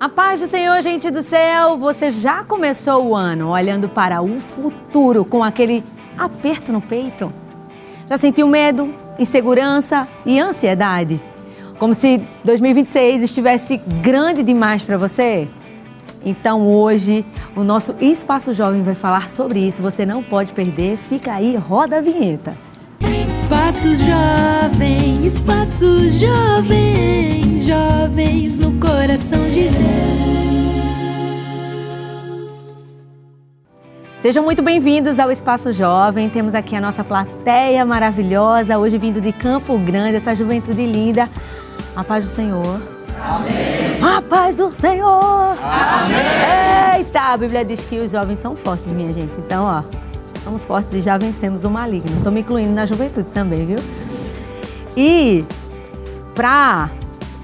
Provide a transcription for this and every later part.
A paz do Senhor, gente do céu! Você já começou o ano olhando para o futuro com aquele aperto no peito? Já sentiu medo, insegurança e ansiedade? Como se 2026 estivesse grande demais para você? Então hoje o nosso Espaço Jovem vai falar sobre isso. Você não pode perder. Fica aí, roda a vinheta. Espaço Jovem, Espaço Jovem, jovens no coração de Deus. Sejam muito bem-vindos ao Espaço Jovem. Temos aqui a nossa plateia maravilhosa, hoje vindo de Campo Grande, essa juventude linda. A paz do Senhor. Amém. A paz do Senhor. Amém. Eita, a Bíblia diz que os jovens são fortes, minha gente. Então, ó, somos fortes e já vencemos o maligno. Estou me incluindo na juventude também, viu? E pra,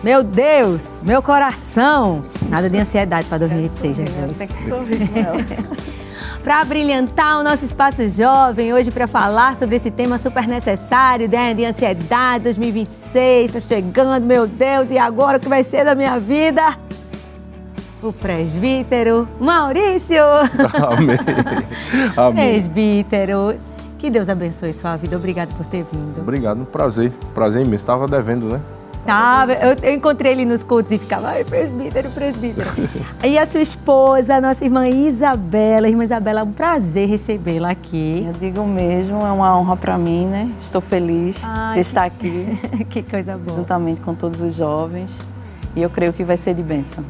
meu Deus, meu coração, nada de ansiedade para 2026, Jesus. Tem que sorrir com ela. Para brilhantar o nosso Espaço Jovem, hoje para falar sobre esse tema super necessário, né, de ansiedade, 2026, está chegando, meu Deus, e agora o que vai ser da minha vida? O presbítero Maurício. Amém. Amém. Presbítero, que Deus abençoe sua vida, obrigado por ter vindo. Obrigado, prazer imenso, estava devendo, né? Tá, eu encontrei ele nos cultos e ficava, ai, presbítero. E a sua esposa, a nossa irmã Isabela. Irmã Isabela, é um prazer recebê-la aqui. Eu digo mesmo, é uma honra para mim, né? Estou feliz de estar aqui. Que coisa boa. Juntamente com todos os jovens. E eu creio que vai ser de bênção.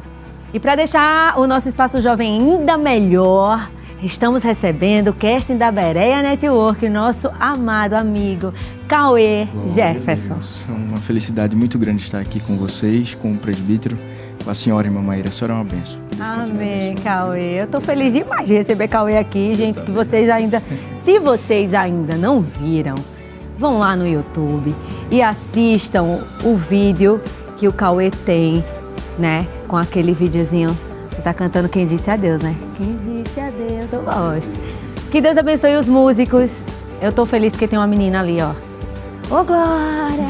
E para deixar o nosso Espaço Jovem ainda melhor, estamos recebendo o casting da Bereia Network, o nosso amado amigo Cauê Jefferson. É uma felicidade muito grande estar aqui com vocês, com o presbítero, com a senhora irmã Maíra. A senhora é uma bênção. Amém, Cauê. Eu estou feliz demais de receber Cauê aqui, gente, que vocês ainda, se vocês ainda não viram, vão lá no YouTube e assistam o vídeo que o Cauê tem, né, com aquele videozinho. Você tá cantando Quem Disse Adeus, né? Quem disse adeus, eu gosto. Que Deus abençoe os músicos. Eu tô feliz porque tem uma menina ali, ó. Ô, Glória!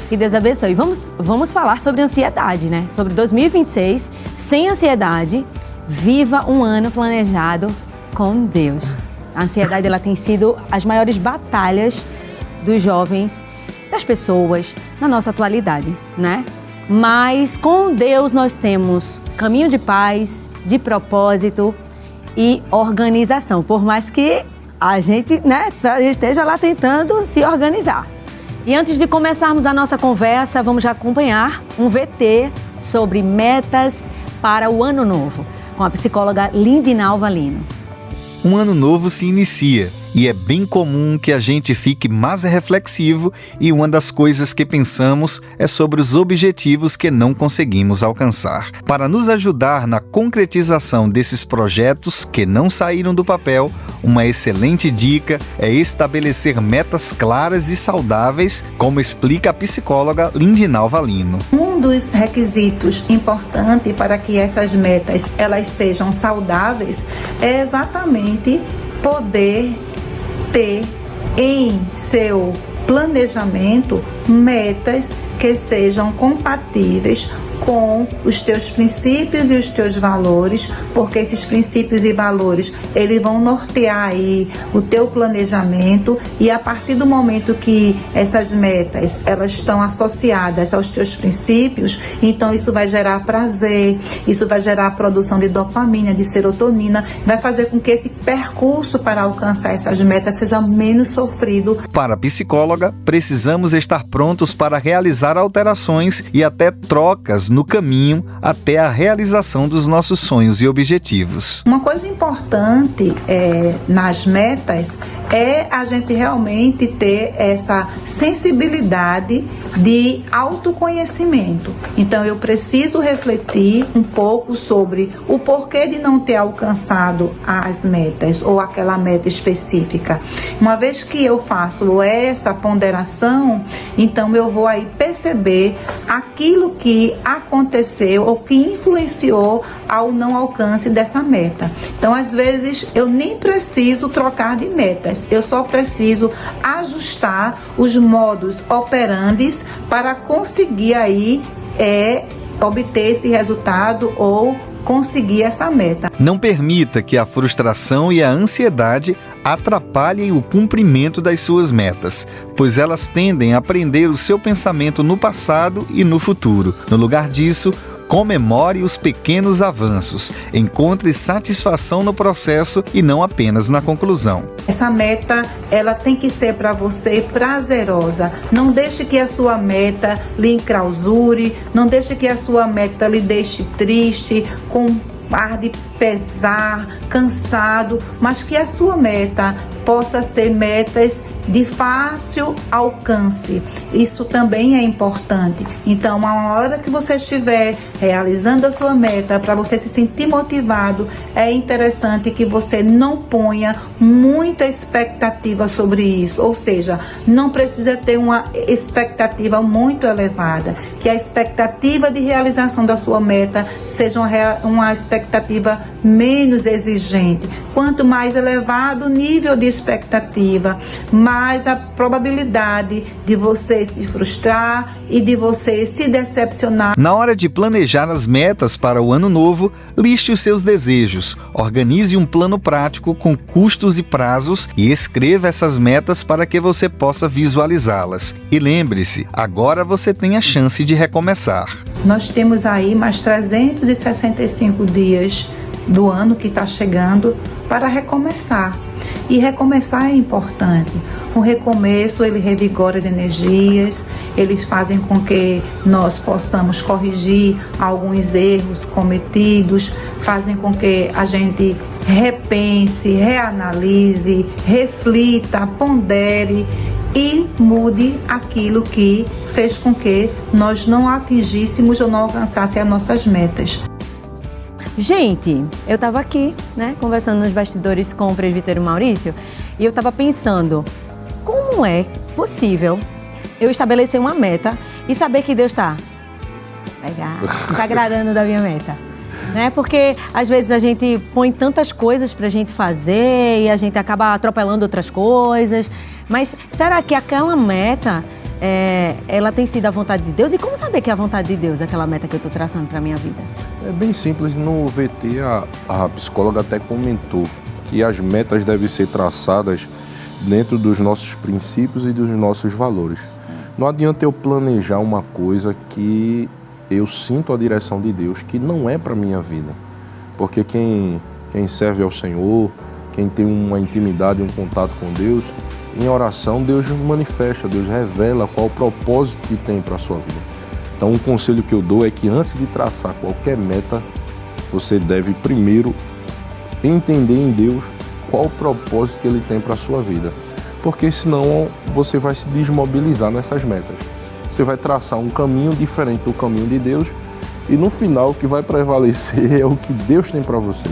Que Deus abençoe. Vamos falar sobre ansiedade, né? Sobre 2026, sem ansiedade, viva um ano planejado com Deus. A ansiedade, ela tem sido as maiores batalhas dos jovens, das pessoas, na nossa atualidade, né? Mas com Deus nós temos caminho de paz, de propósito e organização. Por mais que a gente, né, esteja lá tentando se organizar. E antes de começarmos a nossa conversa, vamos já acompanhar um VT sobre metas para o ano novo, com a psicóloga Lindinalva Lino. Um ano novo se inicia e é bem comum que a gente fique mais reflexivo e uma das coisas que pensamos é sobre os objetivos que não conseguimos alcançar. Para nos ajudar na concretização desses projetos que não saíram do papel, uma excelente dica é estabelecer metas claras e saudáveis, como explica a psicóloga Lindinalva Lino. Um dos requisitos importantes para que essas metas elas sejam saudáveis é exatamente poder ter em seu planejamento metas que sejam compatíveis com os teus princípios e os teus valores, porque esses princípios e valores, eles vão nortear aí o teu planejamento, e a partir do momento que essas metas, elas estão associadas aos teus princípios, então isso vai gerar prazer, isso vai gerar a produção de dopamina, de serotonina, vai fazer com que esse percurso para alcançar essas metas seja menos sofrido. Para a psicóloga, precisamos estar prontos para realizar alterações e até trocas no caminho até a realização dos nossos sonhos e objetivos. Uma coisa importante nas metas é a gente realmente ter essa sensibilidade de autoconhecimento. Então eu preciso refletir um pouco sobre o porquê de não ter alcançado as metas ou aquela meta específica. Uma vez que eu faço essa ponderação, então eu vou aí perceber aquilo que aconteceu ou que influenciou ao não alcance dessa meta. Então, às vezes, eu nem preciso trocar de metas, eu só preciso ajustar os modus operandi para conseguir aí obter esse resultado ou conseguir essa meta. Não permita que a frustração e a ansiedade atrapalhem o cumprimento das suas metas, pois elas tendem a prender o seu pensamento no passado e no futuro. No lugar disso, comemore os pequenos avanços, encontre satisfação no processo e não apenas na conclusão. Essa meta, ela tem que ser para você prazerosa. Não deixe que a sua meta lhe enclausure, não deixe que a sua meta lhe deixe triste, com ar de pesar, cansado, mas que a sua meta possa ser metas de fácil alcance. Isso também é importante. Então, a hora que você estiver realizando a sua meta, para você se sentir motivado, é interessante que você não ponha muita expectativa sobre isso. Ou seja, não precisa ter uma expectativa muito elevada. Que a expectativa de realização da sua meta seja uma expectativa menos exigente. Quanto mais elevado o nível de expectativa, mais a probabilidade de você se frustrar e de você se decepcionar. Na hora de planejar as metas para o ano novo, liste os seus desejos, organize um plano prático com custos e prazos e escreva essas metas para que você possa visualizá-las. E lembre-se, agora você tem a chance de recomeçar. Nós temos aí mais 365 dias do ano que está chegando para recomeçar. E recomeçar é importante. O recomeço, ele revigora as energias, eles fazem com que nós possamos corrigir alguns erros cometidos, fazem com que a gente repense, reanalise, reflita, pondere e mude aquilo que fez com que nós não atingíssemos ou não alcançássemos as nossas metas. Gente, eu estava aqui, né, conversando nos bastidores com o presbítero Maurício e eu estava pensando, como é possível eu estabelecer uma meta e saber que Deus está agradando da minha meta? Né? Porque às vezes a gente põe tantas coisas pra gente fazer e a gente acaba atropelando outras coisas, mas será que aquela meta ela tem sido a vontade de Deus? E como saber que é a vontade de Deus, aquela meta que eu estou traçando para a minha vida? É bem simples. No VT, a psicóloga até comentou que as metas devem ser traçadas dentro dos nossos princípios e dos nossos valores. Não adianta eu planejar uma coisa que eu sinto a direção de Deus, que não é para a minha vida. Porque quem serve ao Senhor, quem tem uma intimidade, um contato com Deus, em oração, Deus manifesta, Deus revela qual o propósito que tem para a sua vida. Então, um conselho que eu dou é que antes de traçar qualquer meta, você deve primeiro entender em Deus qual o propósito que Ele tem para a sua vida. Porque senão você vai se desmobilizar nessas metas. Você vai traçar um caminho diferente do caminho de Deus e no final o que vai prevalecer é o que Deus tem para você.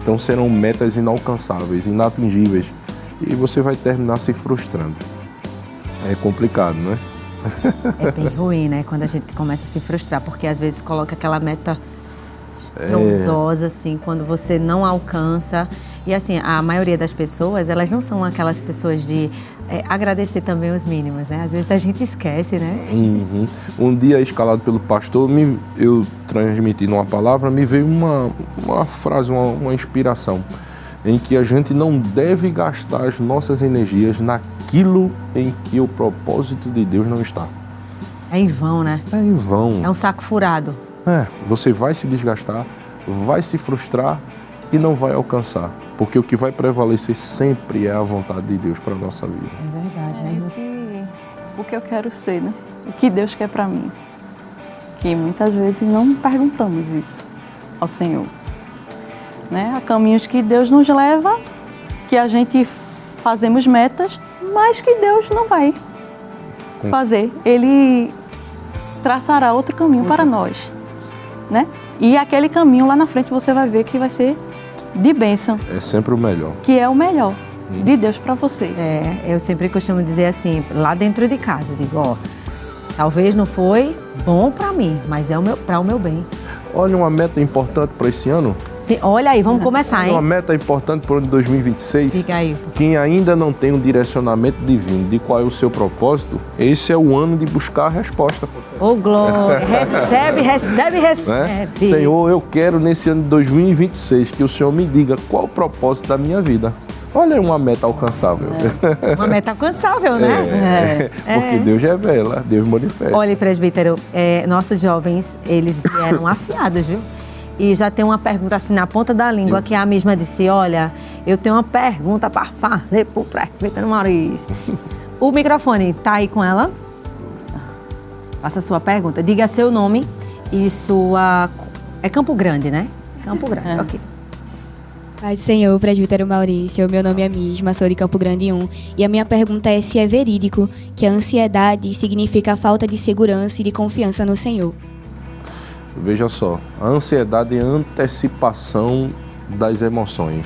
Então serão metas inalcançáveis, inatingíveis. E você vai terminar se frustrando. É complicado, né? É bem ruim, né? Quando a gente começa a se frustrar, porque às vezes coloca aquela meta estrondosa, assim, quando você não alcança. E assim, a maioria das pessoas, elas não são aquelas pessoas de agradecer também os mínimos, né? Às vezes a gente esquece, né? Uhum. Um dia, escalado pelo pastor, eu transmitindo uma palavra, me veio uma frase, uma inspiração, em que a gente não deve gastar as nossas energias naquilo em que o propósito de Deus não está. É em vão, né? É em vão. É um saco furado. Você vai se desgastar, vai se frustrar e não vai alcançar. Porque o que vai prevalecer sempre é a vontade de Deus para a nossa vida. É verdade, né? O que eu quero ser, né? O que Deus quer para mim. Que muitas vezes não perguntamos isso ao Senhor. Né? Há caminhos que Deus nos leva, que a gente fazemos metas, mas que Deus não vai fazer. Ele traçará outro caminho para nós. Né? E aquele caminho lá na frente você vai ver que vai ser de bênção. É sempre o melhor. Que é o melhor de Deus para você. Eu sempre costumo dizer assim, lá dentro de casa, eu digo, talvez não foi bom para mim, mas é para o meu bem. Olha, uma meta importante para esse ano, Sim, olha aí, vamos começar, Uma hein? meta importante para o ano de 2026. Diga aí. Quem ainda não tem um direcionamento divino de qual é o seu propósito, esse é o ano de buscar a resposta. Ô, glória, recebe, recebe, Né? recebe. Senhor, eu quero nesse ano de 2026 que o Senhor me diga qual o propósito da minha vida. Olha, uma meta alcançável. Uma meta alcançável, né? Porque Deus revela, Deus manifesta. Olha, presbítero, nossos jovens, eles vieram afiados, viu? E já tem uma pergunta assim na ponta da língua, que a mesma disse, olha, eu tenho uma pergunta para fazer pro presbítero Maurício. O microfone tá aí com ela? Faça a sua pergunta. Diga seu nome e sua... É Campo Grande, né? Campo Grande, ok. Paz do Senhor, presbítero Maurício, meu nome é Misma, sou de Campo Grande 1 e a minha pergunta é se é verídico que a ansiedade significa a falta de segurança e de confiança no Senhor. Veja só, a ansiedade é a antecipação das emoções.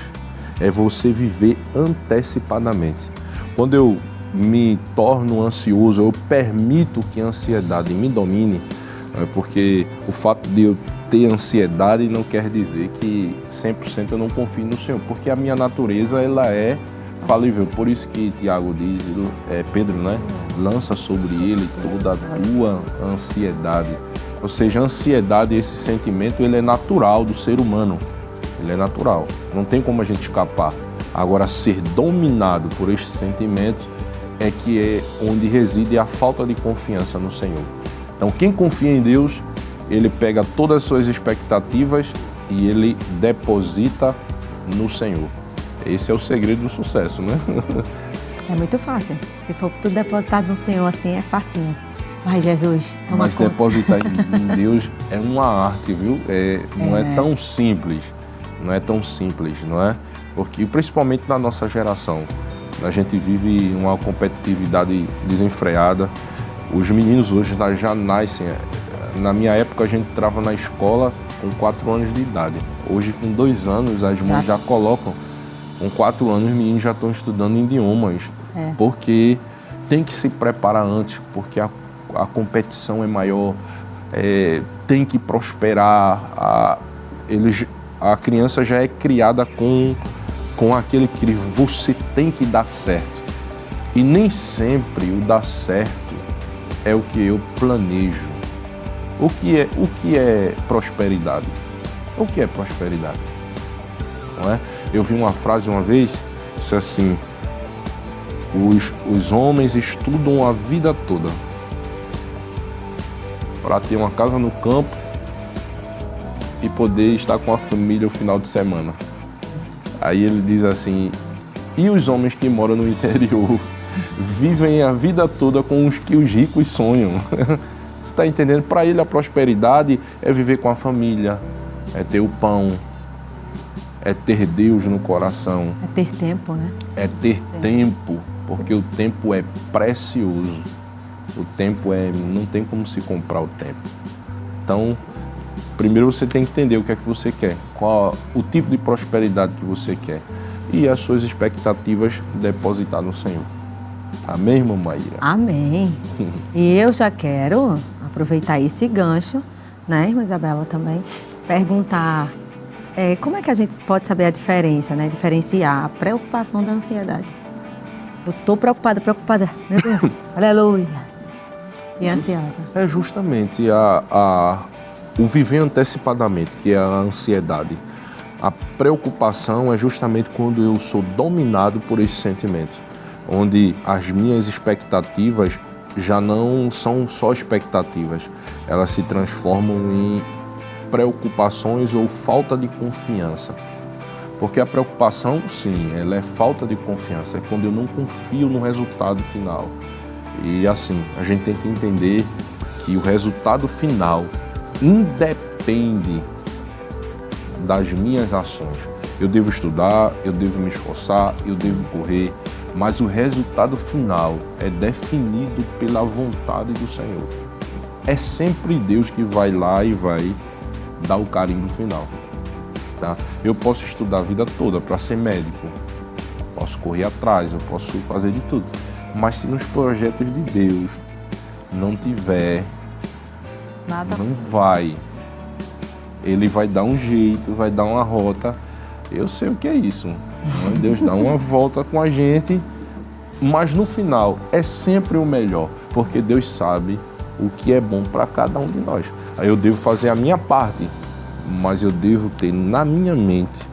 É você viver antecipadamente. Quando eu me torno ansioso, eu permito que a ansiedade me domine, porque o fato de eu ter ansiedade não quer dizer que 100% eu não confio no Senhor, porque a minha natureza ela é falível. Por isso que Tiago diz, Pedro, né? Lança sobre ele toda a tua ansiedade. Ou seja, a ansiedade, esse sentimento, ele é natural do ser humano. Ele é natural. Não tem como a gente escapar. Agora, ser dominado por este sentimento é que é onde reside a falta de confiança no Senhor. Então, quem confia em Deus, ele pega todas as suas expectativas e ele deposita no Senhor. Esse é o segredo do sucesso, né? É muito fácil. Se for tudo depositado no Senhor assim, é facinho. Vai, Jesus, toma Mas conta. depositar em Deus é uma arte, viu? Não é tão simples. Não é tão simples, não é? Porque, principalmente na nossa geração, a gente vive uma competitividade desenfreada. Os meninos hoje já nascem. Na minha época, a gente entrava na escola com 4 anos de idade. Hoje, com 2 anos, as mães já colocam. Com 4 anos, os meninos já estão estudando idiomas. Porque tem que se preparar antes, porque a competição é maior, tem que prosperar. A criança já é criada com aquele que você tem que dar certo. E nem sempre o dar certo é o que eu planejo. O que é prosperidade? O que é prosperidade? Não é? Eu vi uma frase uma vez, disse assim, os homens estudam a vida toda para ter uma casa no campo e poder estar com a família o final de semana. Aí ele diz assim, e os homens que moram no interior vivem a vida toda com os que os ricos sonham. Você está entendendo? Para ele a prosperidade é viver com a família, é ter o pão, é ter Deus no coração. É ter tempo, né? É ter tempo, porque o tempo é precioso. O tempo não tem como se comprar o tempo. Então, primeiro você tem que entender o que é que você quer, qual o tipo de prosperidade que você quer e as suas expectativas depositar no Senhor. Amém, irmã Maíra? Amém. E eu já quero aproveitar esse gancho, né, irmã Isabela também, perguntar como é que a gente pode saber a diferença, né, diferenciar a preocupação da ansiedade. Eu estou preocupada, meu Deus, aleluia. E ansiosa. É justamente o viver antecipadamente, que é a ansiedade. A preocupação é justamente quando eu sou dominado por esse sentimento, onde as minhas expectativas já não são só expectativas, elas se transformam em preocupações ou falta de confiança. Porque a preocupação, sim, ela é falta de confiança, é quando eu não confio no resultado final. E assim, a gente tem que entender que o resultado final independe das minhas ações. Eu devo estudar, eu devo me esforçar, eu devo correr, mas o resultado final é definido pela vontade do Senhor. É sempre Deus que vai lá e vai dar o carimbo final. Tá? Eu posso estudar a vida toda para ser médico, posso correr atrás, eu posso fazer de tudo. Mas se nos projetos de Deus não tiver, Nada. não vai. Ele vai dar um jeito, vai dar uma rota. Eu sei o que é isso. Deus dá uma volta com a gente, mas no final é sempre o melhor, porque Deus sabe o que é bom para cada um de nós. Aí eu devo fazer a minha parte, mas eu devo ter na minha mente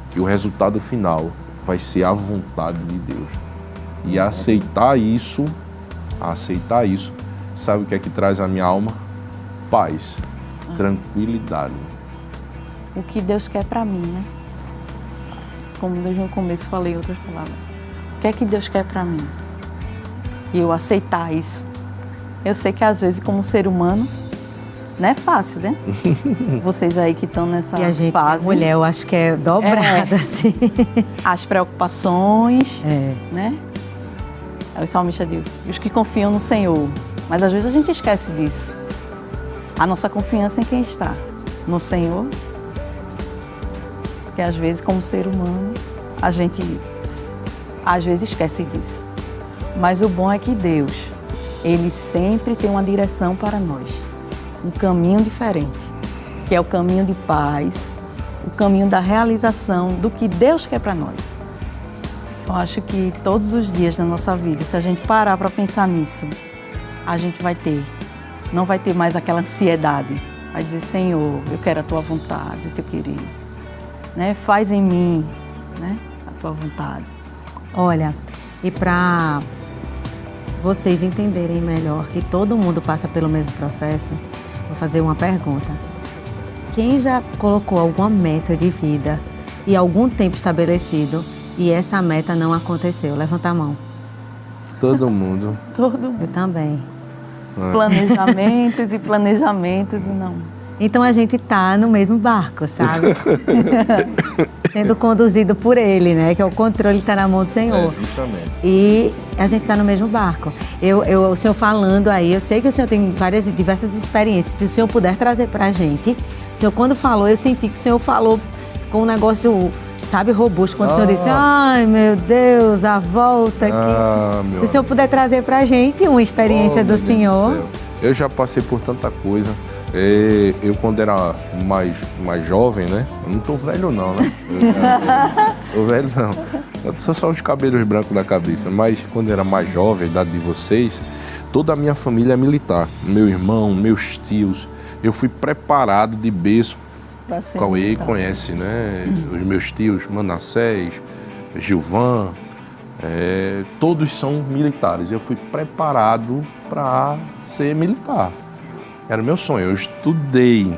que o resultado final vai ser a vontade de Deus. E aceitar isso, sabe o que é que traz à minha alma? Paz, tranquilidade. O que Deus quer para mim, né? Como desde no começo falei em outras palavras. O que é que Deus quer para mim? E eu aceitar isso. Eu sei que às vezes, como ser humano, não é fácil, né? Vocês aí que estão nessa E a gente, fase. mulher, eu acho que é dobrada, assim. As preocupações, né? Aí o salmista diz, os que confiam no Senhor. Mas às vezes a gente esquece disso. A nossa confiança em quem está? No Senhor. Porque às vezes, como ser humano, a gente às vezes esquece disso. Mas o bom é que Deus, Ele sempre tem uma direção para nós. Um caminho diferente, que é o caminho de paz, o caminho da realização do que Deus quer para nós. Eu acho que todos os dias da nossa vida, se a gente parar para pensar nisso, a gente não vai ter mais aquela ansiedade. Vai dizer, Senhor, eu quero a Tua vontade, o Teu querer. Né? Faz em mim, né, a Tua vontade. Olha, e para vocês entenderem melhor que todo mundo passa pelo mesmo processo, vou fazer uma pergunta. Quem já colocou alguma meta de vida e algum tempo estabelecido e essa meta não aconteceu? Levanta a mão. Todo mundo. Todo mundo. Eu também. Planejamentos e planejamentos e não. Então a gente tá no mesmo barco, sabe? Sendo conduzido por Ele, né? Que é o controle está na mão do Senhor. Justamente. E a gente está no mesmo barco. O senhor falando aí, eu sei que o senhor tem diversas experiências. Se o senhor puder trazer para a gente. O senhor, quando falou, eu senti que o senhor falou, ficou um negócio, sabe, robusto. Quando o senhor disse, ai meu Deus, a volta aqui. Se o senhor puder trazer para a gente uma experiência do senhor. Eu já passei por tanta coisa. Eu, quando era mais jovem, né? Eu não tô velho não, né? Tô velho não. Eu sou só os cabelos brancos da cabeça. Mas quando era mais jovem, a idade de vocês, toda a minha família é militar. Meu irmão, meus tios. Eu fui preparado de berço. Cauê conhece, né? Os meus tios, Manassés, Gilvan. Todos são militares. Eu fui preparado para ser militar. Era o meu sonho. Eu estudei,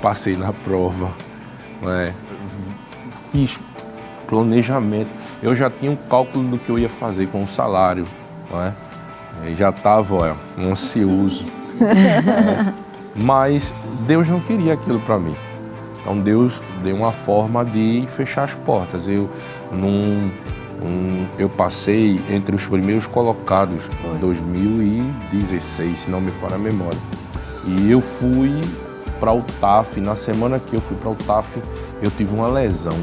passei na prova, né? Fiz planejamento. Eu já tinha um cálculo do que eu ia fazer com o salário, né? Já estava ansioso. Mas Deus não queria aquilo para mim. Então Deus deu uma forma de fechar as portas. Eu passei entre os primeiros colocados em 2016, se não me falha a memória. E eu fui para o TAF. Na semana que eu fui para o TAF, eu tive uma lesão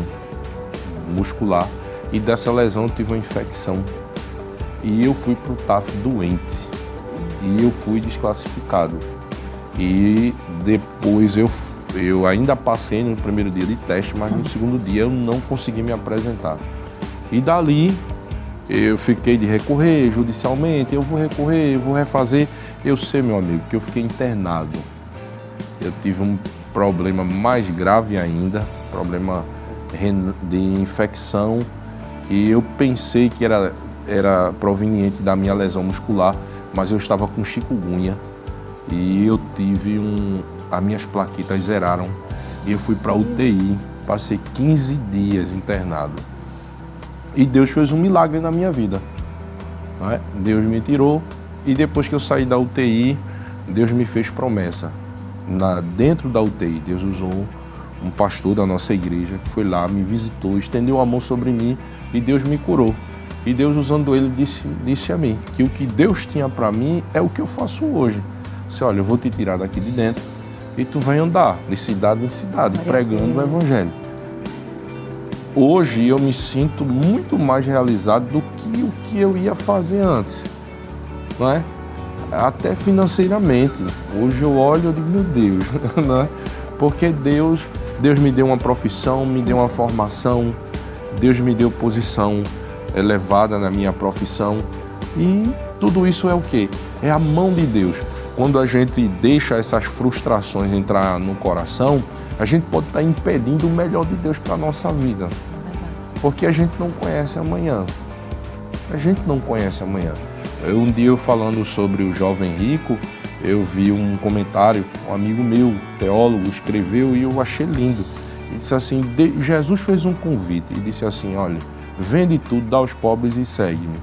muscular. E dessa lesão eu tive uma infecção. E eu fui para o TAF doente. E eu fui desclassificado. E depois eu ainda passei no primeiro dia de teste, mas no segundo dia eu não consegui me apresentar. E dali eu fiquei de recorrer judicialmente, eu vou recorrer, eu vou refazer. Eu sei, meu amigo, que eu fiquei internado. Eu tive um problema mais grave ainda, problema de infecção, que eu pensei que era proveniente da minha lesão muscular, mas eu estava com chikungunya e eu tive as minhas plaquetas zeraram e eu fui para UTI, passei 15 dias internado. E Deus fez um milagre na minha vida. Não é? Deus me tirou e depois que eu saí da UTI, Deus me fez promessa. Dentro da UTI, Deus usou um pastor da nossa igreja que foi lá, me visitou, estendeu a mão sobre mim e Deus me curou. E Deus, usando ele, disse a mim que o que Deus tinha para mim é o que eu faço hoje. Disse, olha, eu vou te tirar daqui de dentro e tu vai andar de cidade em cidade, pregando o evangelho. Hoje eu me sinto muito mais realizado do que o que eu ia fazer antes, não é? até financeiramente. Hoje eu olho e digo, meu Deus, né? Porque Deus me deu uma profissão, me deu uma formação, Deus me deu posição elevada na minha profissão. E tudo isso é o quê? É a mão de Deus. Quando a gente deixa essas frustrações entrar no coração, a gente pode estar impedindo o melhor de Deus para a nossa vida. Porque a gente não conhece amanhã. A gente não conhece amanhã. Um dia eu falando sobre o jovem rico, eu vi um comentário, um amigo meu, teólogo, escreveu e eu achei lindo. Ele disse assim, Jesus fez um convite e disse assim, olha, vende tudo, dá aos pobres e segue-me.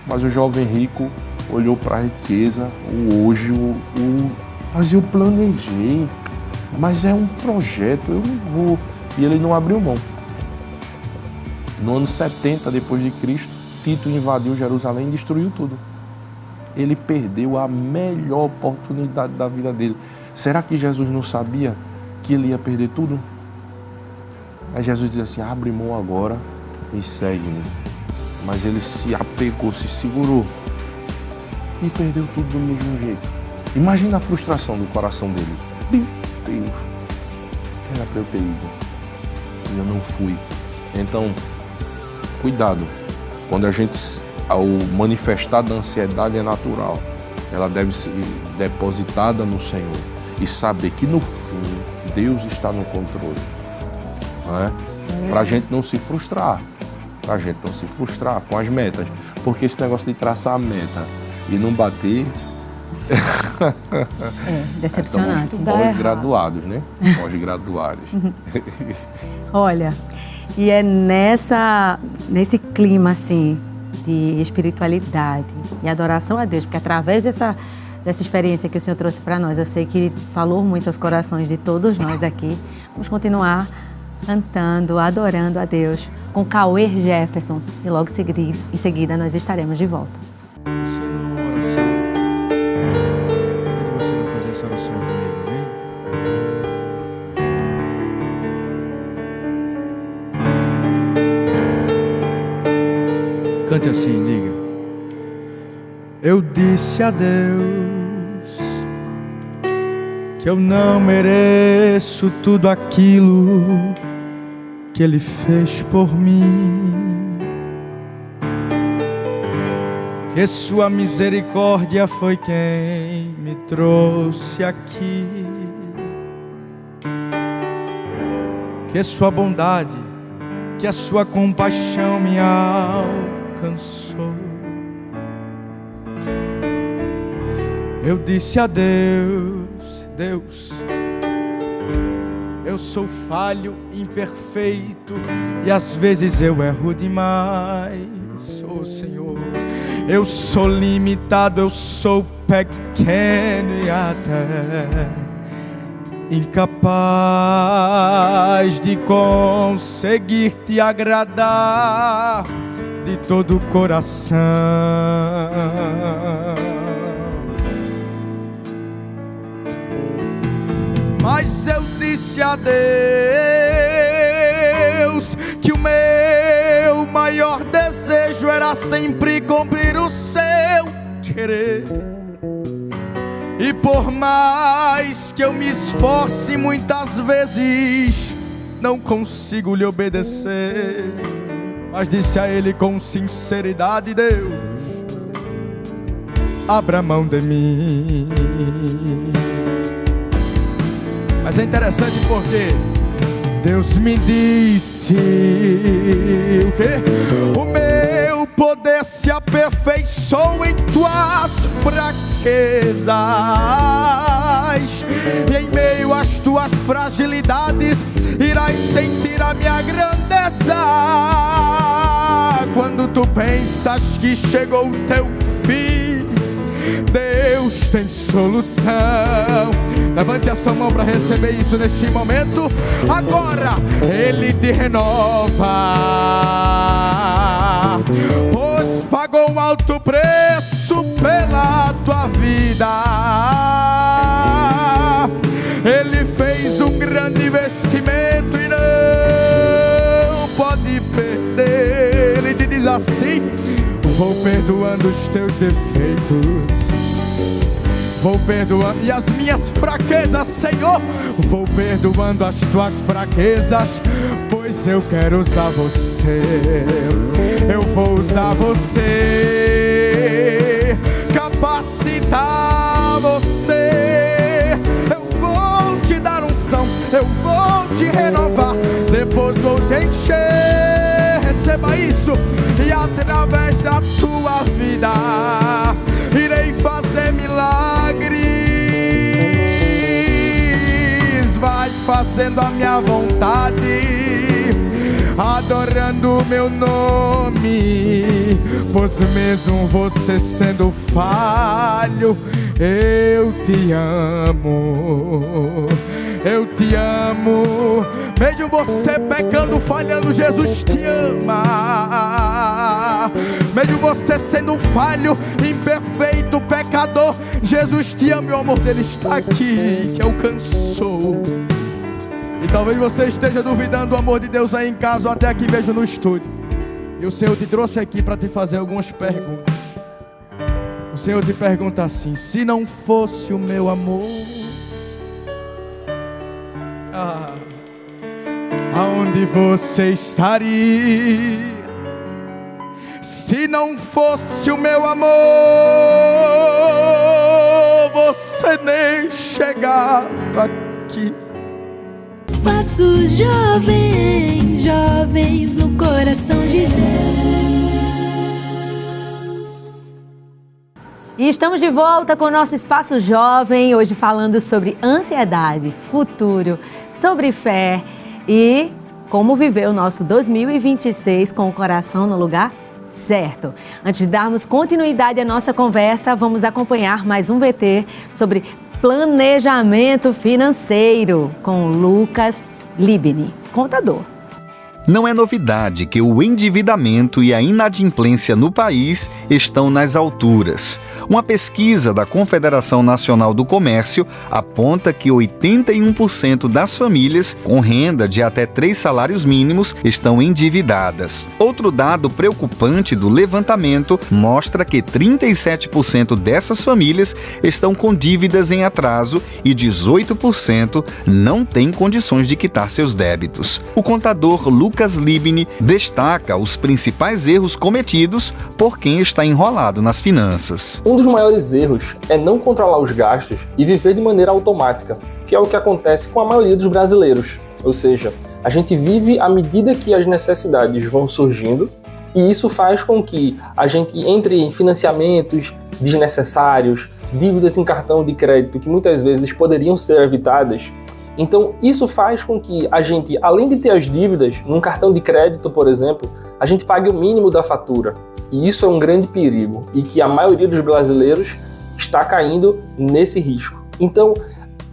Mas o jovem rico olhou para a riqueza, o hoje, mas eu planejei, mas é um projeto, eu não vou. E ele não abriu mão. No ano 70 depois de Cristo, Tito invadiu Jerusalém e destruiu tudo. Ele perdeu a melhor oportunidade da vida dele. Será que Jesus não sabia que ele ia perder tudo? Aí Jesus diz assim, abre mão agora e segue-me. Mas ele se apegou, se segurou e perdeu tudo do mesmo jeito. Imagina a frustração do coração dele. Meu Deus, era para eu ter ido e eu não fui. Então, cuidado. Quando a gente, ao manifestar da ansiedade é natural, ela deve ser depositada no Senhor e saber que no fim Deus está no controle. Para a gente não se frustrar. Para a gente não se frustrar com as metas. Porque esse negócio de traçar a meta e não bater... decepcionante. Pós-graduados, né? Pós-graduados. Olha, e é nesse clima, assim, de espiritualidade e adoração a Deus, porque através dessa experiência que o Senhor trouxe para nós, eu sei que falou muito aos corações de todos nós aqui. Vamos continuar cantando, adorando a Deus com Cauê Jefferson e logo em seguida nós estaremos de volta. Essa é uma oração. Convido você a fazer essa oração comigo, amém? Cante assim, diga. Eu disse a Deus que eu não mereço tudo aquilo que Ele fez por mim, que Sua misericórdia foi quem me trouxe aqui, que Sua bondade, que a Sua compaixão me alcançou. Eu disse a Deus, Deus, eu sou falho, imperfeito e às vezes eu erro demais. Oh Senhor, eu sou limitado, eu sou pequeno e até incapaz de conseguir te agradar de todo o coração. Mas eu disse a Deus que o meu maior desejo era sempre cumprir o seu querer. E por mais que eu me esforce, muitas vezes não consigo lhe obedecer. Mas disse a Ele com sinceridade, Deus, abra mão de mim. Mas é interessante porque Deus me disse o quê? O meu poder se aperfeiçoa em tuas fraquezas, e em meio às tuas fragilidades irás sentir a minha grandeza. Quando tu pensas que chegou o teu fim, Deus tem solução. Levante a sua mão para receber isso neste momento. Agora Ele te renova, pois pagou um alto preço pela tua vida. Ele fez um grande investimento e não pode perder. Ele te diz assim: vou perdoando os teus defeitos, vou perdoando. E as minhas fraquezas, Senhor, vou perdoando as tuas fraquezas, pois eu quero usar você. Eu vou usar você, capacitar você. Eu vou te dar unção, eu vou te renovar, depois vou te encher. Receba isso. E através da tua vida irei fazer milagres. Vai fazendo a minha vontade, adorando o meu nome, pois mesmo você sendo falho, eu te amo. Eu te amo. Mesmo você pecando, falhando, Jesus te ama. Mesmo você sendo falho, imperfeito, pecador, Jesus te ama e o amor dele está aqui, te alcançou. E talvez você esteja duvidando do amor de Deus aí em casa ou até aqui mesmo no estúdio. E o Senhor te trouxe aqui para te fazer algumas perguntas. O Senhor te pergunta assim: se não fosse o meu amor, aonde você estaria? Se não fosse o meu amor, você nem chegava aqui. Espaços jovens, jovens no coração de Deus. E estamos de volta com o nosso Espaço Jovem, hoje falando sobre ansiedade, futuro, sobre fé e como viver o nosso 2026 com o coração no lugar certo. Antes de darmos continuidade à nossa conversa, vamos acompanhar mais um VT sobre planejamento financeiro com Lucas Libni, contador. Não é novidade que o endividamento e a inadimplência no país estão nas alturas. Uma pesquisa da Confederação Nacional do Comércio aponta que 81% das famílias com renda de até 3 salários mínimos estão endividadas. Outro dado preocupante do levantamento mostra que 37% dessas famílias estão com dívidas em atraso e 18% não têm condições de quitar seus débitos. O contador Lucas Libni destaca os principais erros cometidos por quem está enrolado nas finanças. Um dos maiores erros é não controlar os gastos e viver de maneira automática, que é o que acontece com a maioria dos brasileiros. Ou seja, a gente vive à medida que as necessidades vão surgindo e isso faz com que a gente entre em financiamentos desnecessários, dívidas em cartão de crédito que muitas vezes poderiam ser evitadas. Então, isso faz com que a gente, além de ter as dívidas, num cartão de crédito, por exemplo, a gente pague o mínimo da fatura. E isso é um grande perigo e que a maioria dos brasileiros está caindo nesse risco. Então,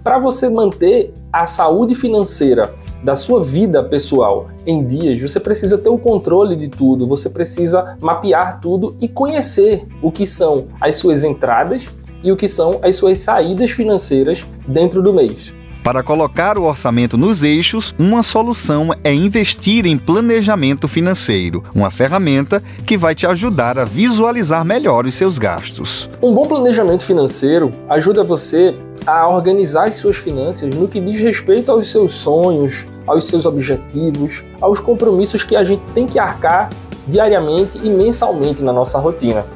para você manter a saúde financeira da sua vida pessoal em dias, você precisa ter o controle de tudo, você precisa mapear tudo e conhecer o que são as suas entradas e o que são as suas saídas financeiras dentro do mês. Para colocar o orçamento nos eixos, uma solução é investir em planejamento financeiro, uma ferramenta que vai te ajudar a visualizar melhor os seus gastos. Um bom planejamento financeiro ajuda você a organizar as suas finanças no que diz respeito aos seus sonhos, aos seus objetivos, aos compromissos que a gente tem que arcar diariamente e mensalmente na nossa rotina.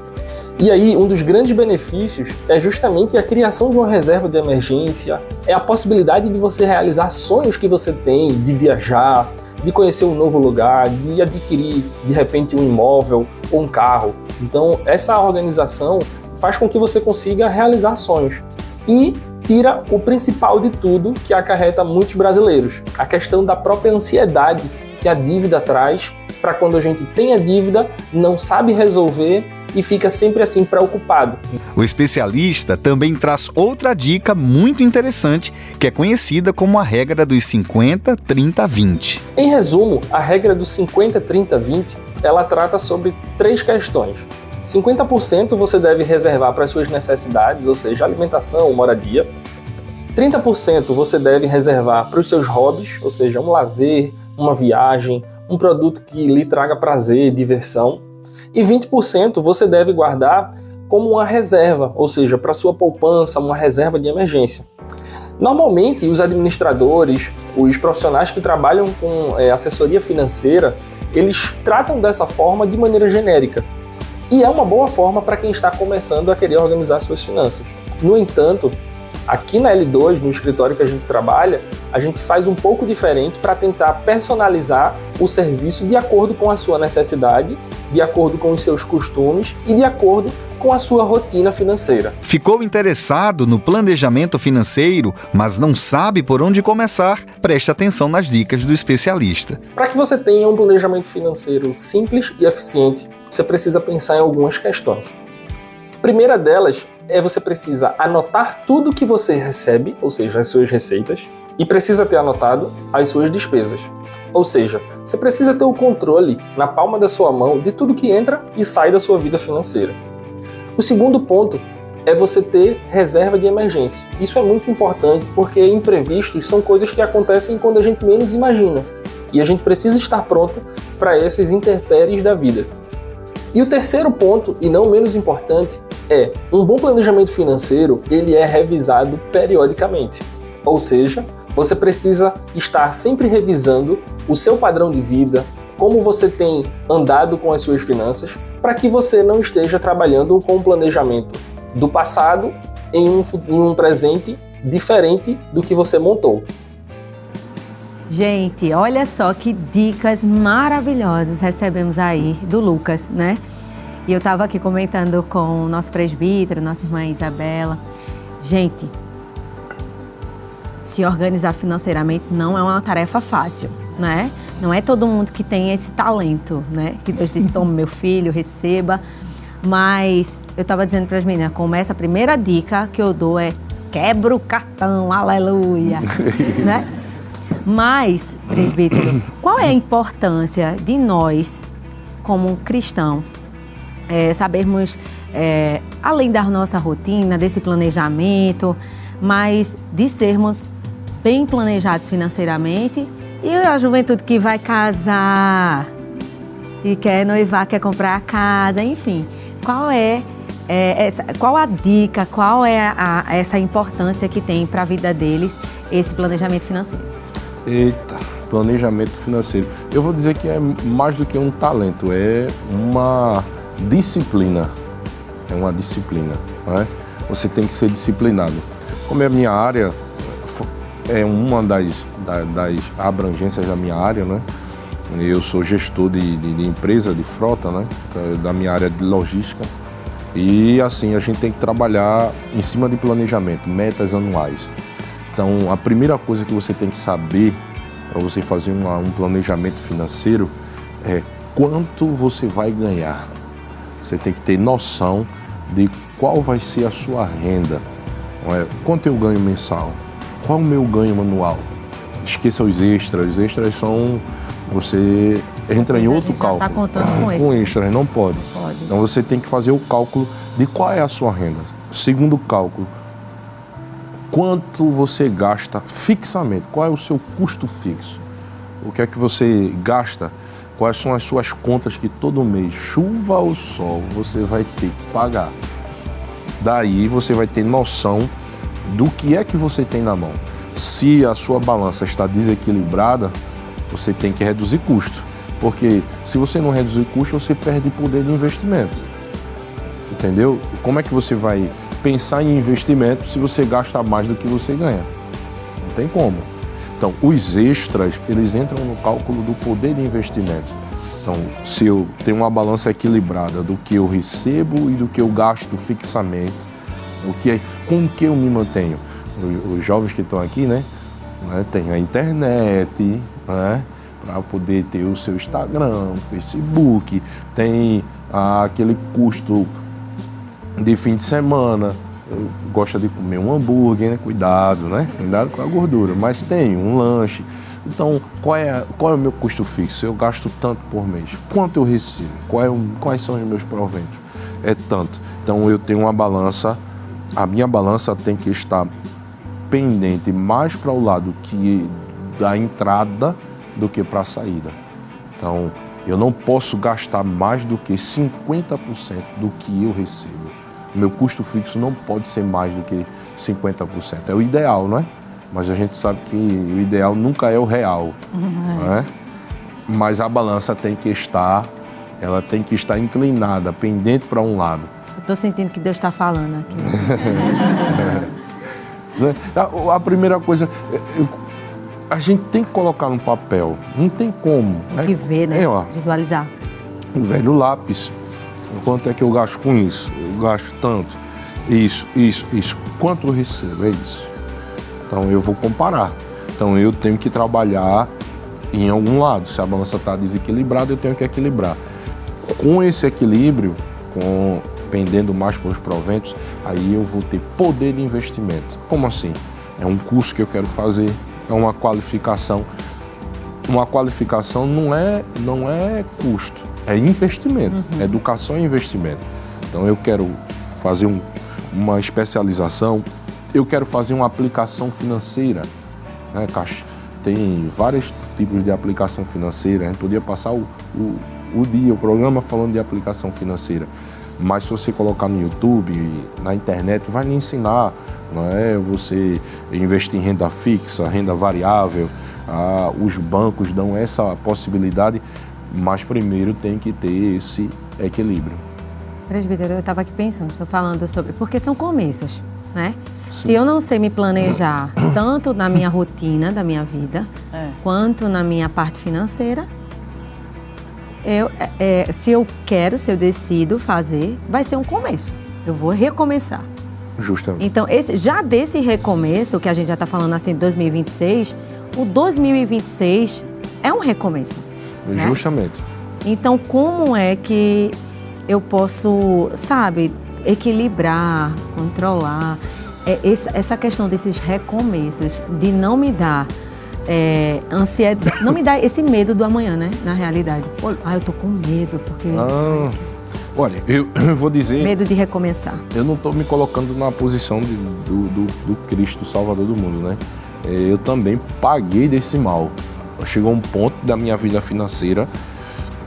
E aí, um dos grandes benefícios é justamente a criação de uma reserva de emergência, é a possibilidade de você realizar sonhos que você tem, de viajar, de conhecer um novo lugar, de adquirir, de repente, um imóvel ou um carro. Então, essa organização faz com que você consiga realizar sonhos. E tira o principal de tudo que acarreta muitos brasileiros, a questão da própria ansiedade que a dívida traz, para quando a gente tem a dívida, não sabe resolver e fica sempre assim preocupado. O especialista também traz outra dica muito interessante, que é conhecida como a regra dos 50, 30, 20. Em resumo, a regra dos 50, 30, 20, ela trata sobre 3 questões. 50% você deve reservar para as suas necessidades, ou seja, alimentação, moradia. 30% você deve reservar para os seus hobbies, ou seja, um lazer, uma viagem, um produto que lhe traga prazer, diversão. E 20% você deve guardar como uma reserva, ou seja, para sua poupança, uma reserva de emergência. Normalmente, os administradores, os profissionais que trabalham com assessoria financeira, eles tratam dessa forma de maneira genérica. E é uma boa forma para quem está começando a querer organizar suas finanças. No entanto, aqui na L2, no escritório que a gente trabalha, a gente faz um pouco diferente para tentar personalizar o serviço de acordo com a sua necessidade, de acordo com os seus costumes e de acordo com a sua rotina financeira. Ficou interessado no planejamento financeiro, mas não sabe por onde começar? Preste atenção nas dicas do especialista. Para que você tenha um planejamento financeiro simples e eficiente, você precisa pensar em algumas questões. A primeira delas é você precisa anotar tudo que você recebe, ou seja, as suas receitas, e precisa ter anotado as suas despesas. Ou seja, você precisa ter o controle na palma da sua mão de tudo que entra e sai da sua vida financeira. O segundo ponto é você ter reserva de emergência. Isso é muito importante porque imprevistos são coisas que acontecem quando a gente menos imagina. E a gente precisa estar pronto para essas intempéries da vida. E o terceiro ponto, e não menos importante, é um bom planejamento financeiro, ele é revisado periodicamente. Ou seja, você precisa estar sempre revisando o seu padrão de vida, como você tem andado com as suas finanças, para que você não esteja trabalhando com um planejamento do passado em um presente diferente do que você montou. Gente, olha só que dicas maravilhosas recebemos aí do Lucas, né? E eu estava aqui comentando com o nosso presbítero, nossa irmã Isabela. Gente, se organizar financeiramente não é uma tarefa fácil, né? Não é todo mundo que tem esse talento, né? Que Deus disse, toma meu filho, receba. Mas eu estava dizendo para as meninas, começa a primeira dica que eu dou é quebra o cartão, aleluia, né? Mas, presbítero, qual é a importância de nós, como cristãos, sabermos, além da nossa rotina, desse planejamento, mas de sermos bem planejados financeiramente, e a juventude que vai casar, e quer noivar, quer comprar a casa, enfim, qual a dica, qual é essa importância que tem para a vida deles esse planejamento financeiro? Eita, planejamento financeiro. Eu vou dizer que é mais do que um talento, é uma disciplina. É uma disciplina, né? Você tem que ser disciplinado. Como é a minha área, é uma das abrangências da minha área, né? Eu sou gestor de empresa, de frota, né? Da minha área de logística. E assim, a gente tem que trabalhar em cima de planejamento, metas anuais. Então, a primeira coisa que você tem que saber para você fazer um planejamento financeiro é quanto você vai ganhar. Você tem que ter noção de qual vai ser a sua renda. Quanto eu ganho mensal? Qual é o meu ganho anual? Esqueça os extras. Os extras são... Você entra em outro cálculo. Está contando com extras, não pode. Então você tem que fazer o cálculo de qual é a sua renda. Segundo cálculo, quanto você gasta fixamente? Qual é o seu custo fixo? O que é que você gasta? Quais são as suas contas que todo mês, chuva ou sol, você vai ter que pagar? Daí você vai ter noção do que é que você tem na mão. Se a sua balança está desequilibrada, você tem que reduzir custo. Porque se você não reduzir custo, você perde poder de investimento. Entendeu? Como é que você vai pensar em investimento se você gasta mais do que você ganha? Não tem como. Então, os extras, eles entram no cálculo do poder de investimento. Então, se eu tenho uma balança equilibrada do que eu recebo e do que eu gasto fixamente, com o que eu me mantenho? Os jovens que estão aqui, né? Tem a internet, né? Para poder ter o seu Instagram, Facebook, tem aquele custo de fim de semana, gosta de comer um hambúrguer, né? Cuidado, né? Cuidado com a gordura, mas tem um lanche. Então, qual é o meu custo fixo? Eu gasto tanto por mês. Quanto eu recebo? Quais são os meus proventos? É tanto. Então, eu tenho uma balança, a minha balança tem que estar pendente mais para o lado da entrada do que para a saída. Então, eu não posso gastar mais do que 50% do que eu recebo. Meu custo fixo não pode ser mais do que 50%. É o ideal, não é? Mas a gente sabe que o ideal nunca é o real, não é? Mas a balança tem que estar, ela tem que estar inclinada, pendente para um lado. Eu estou sentindo que Deus está falando aqui. A primeira coisa, a gente tem que colocar no papel, não tem como. Tem que ver, né? Visualizar. O velho lápis, quanto é que eu gasto com isso? Eu gasto tanto. Isso. Quanto eu recebo? É isso. Então eu vou comparar. Então eu tenho que trabalhar em algum lado. Se a balança está desequilibrada, eu tenho que equilibrar. Com esse equilíbrio, pendendo mais para os proventos, aí eu vou ter poder de investimento. Como assim? É um curso que eu quero fazer, é uma qualificação. Uma qualificação não é custo, é investimento. Educação é investimento. Então eu quero fazer uma especialização, eu quero fazer uma aplicação financeira, né, Caixa? Tem vários tipos de aplicação financeira, a gente podia passar o programa falando de aplicação financeira, mas se você colocar no YouTube, na internet, vai lhe ensinar, não é? Você investir em renda fixa, renda variável, os bancos dão essa possibilidade, mas primeiro tem que ter esse equilíbrio. Presbítero, eu estava aqui pensando, estou falando sobre, porque são começos, né? Sim. Se eu não sei me planejar, tanto na minha rotina da minha vida, quanto na minha parte financeira, se eu decido fazer, vai ser um começo. Eu vou recomeçar. Justamente. Então, já desse recomeço, que a gente já está falando assim, de 2026, o 2026 é um recomeço. Justamente. Né? Então, como é que eu posso, equilibrar, controlar essa questão desses recomeços, de não me dar ansiedade, não me dar esse medo do amanhã, né? Na realidade. Eu tô com medo, porque... Olha, eu vou dizer... Medo de recomeçar. Eu não estou me colocando na posição do Cristo Salvador do mundo, né? Eu também paguei desse mal. Chegou um ponto da minha vida financeira,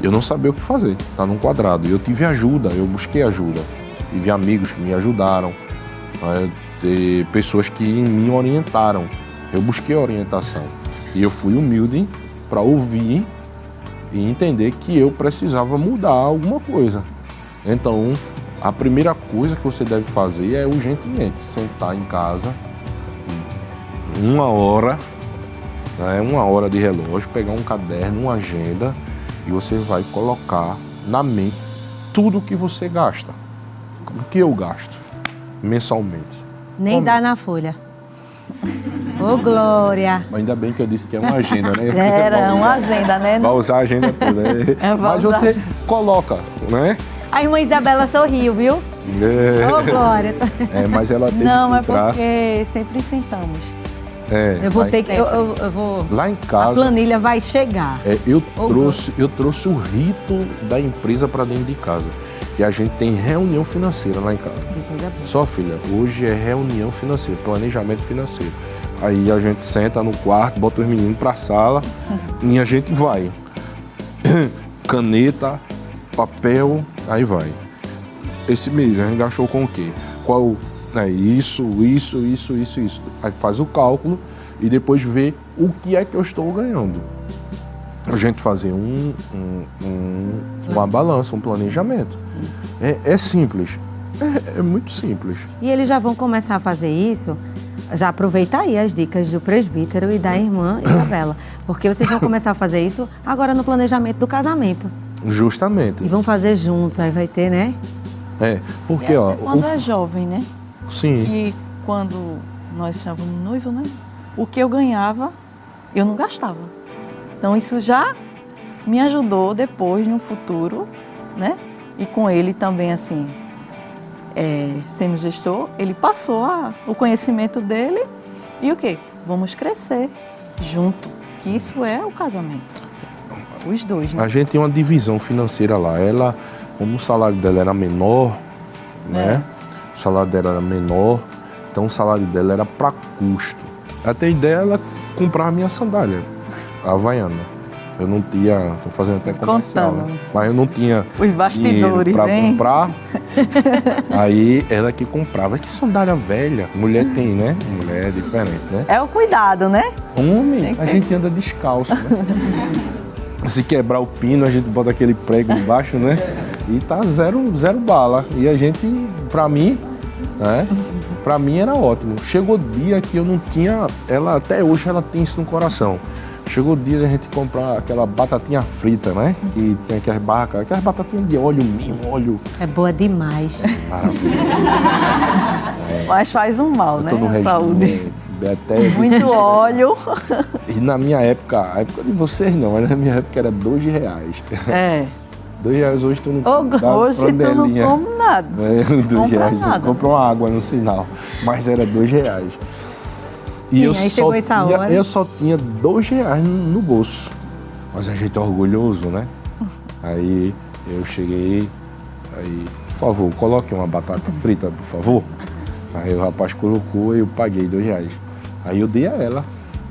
eu não sabia o que fazer, tá num quadrado. Eu tive ajuda, eu busquei ajuda. Tive amigos que me ajudaram, pessoas que me orientaram. Eu busquei orientação. E eu fui humilde para ouvir e entender que eu precisava mudar alguma coisa. Então, a primeira coisa que você deve fazer é urgentemente sentar em casa, 1 hora, né, 1 hora de relógio, pegar um caderno, uma agenda, e você vai colocar na mente tudo o que você gasta. O que eu gasto mensalmente. Nem dá na folha. Ô, Glória! Ainda bem que eu disse que é uma agenda, né? Era uma agenda, né? Vai usar a agenda toda. Mas você coloca, né? A irmã Isabela sorriu, viu? Ô, Glória! Mas ela teve Não, que é entrar. porque sempre sentamos. Eu vou ter que... Eu vou... Lá em casa... A planilha vai chegar. Eu trouxe o rito da empresa para dentro de casa. Que a gente tem reunião financeira lá em casa. Só, filha, hoje é reunião financeira, planejamento financeiro. Aí a gente senta no quarto, bota os meninos pra sala e a gente vai. Caneta, papel, aí vai. Esse mês a gente gastou com o quê? Qual isso. Aí faz o cálculo e depois vê o que é que eu estou ganhando. A gente fazer uma balança, um planejamento. É simples, é muito simples. E eles já vão começar a fazer isso, já aproveitar aí as dicas do presbítero e da irmã Isabela, porque vocês vão começar a fazer isso agora no planejamento do casamento. Justamente. E vão fazer juntos, aí vai ter, né? Porque quando é jovem, né? Sim. E quando nós estávamos noivos, né? O que eu ganhava, eu não gastava. Então isso já me ajudou depois, no futuro, né? E com ele também, assim, sendo gestor, ele passou o conhecimento dele e o quê? Vamos crescer junto, que isso é o casamento. Os dois, né? A gente tem uma divisão financeira lá. Ela, como o salário dela era menor, né? O salário dela era menor, então o salário dela era para custo. Até a ideia ela comprar a minha sandália, a Havaiana. Eu não tinha, tô fazendo até comercial, né? Mas eu não tinha os bastidores para comprar Aí ela que comprava. Que sandália velha. Mulher tem, né? Mulher é diferente, né? É o cuidado, né? Homem, a gente anda descalço, né? Se quebrar o pino, a gente bota aquele prego embaixo, né? E tá zero bala. E a gente, pra mim, né? Pra mim era ótimo. Chegou o dia que eu não tinha... Ela, até hoje ela tem isso no coração. Chegou o dia de a gente comprar aquela batatinha frita, né? Que tinha aquelas barracas, aquelas batatinhas de óleo mesmo, óleo. É boa demais. Maravilha. Mas faz um mal, né? Eu tô no A saúde. regime, até Muito óleo. E na minha época, a época de vocês não, mas na minha época era R$2. É. R$2 hoje tu não dá Hoje tu não franelinha. come nada. R$2, compra uma água no sinal, mas era R$2. E Sim, aí chegou essa hora. Eu só tinha R$2 no bolso, mas a gente é orgulhoso, né? Aí eu cheguei, aí, por favor, coloque uma batata frita, por favor. Aí o rapaz colocou e eu paguei R$2. Aí eu dei a ela.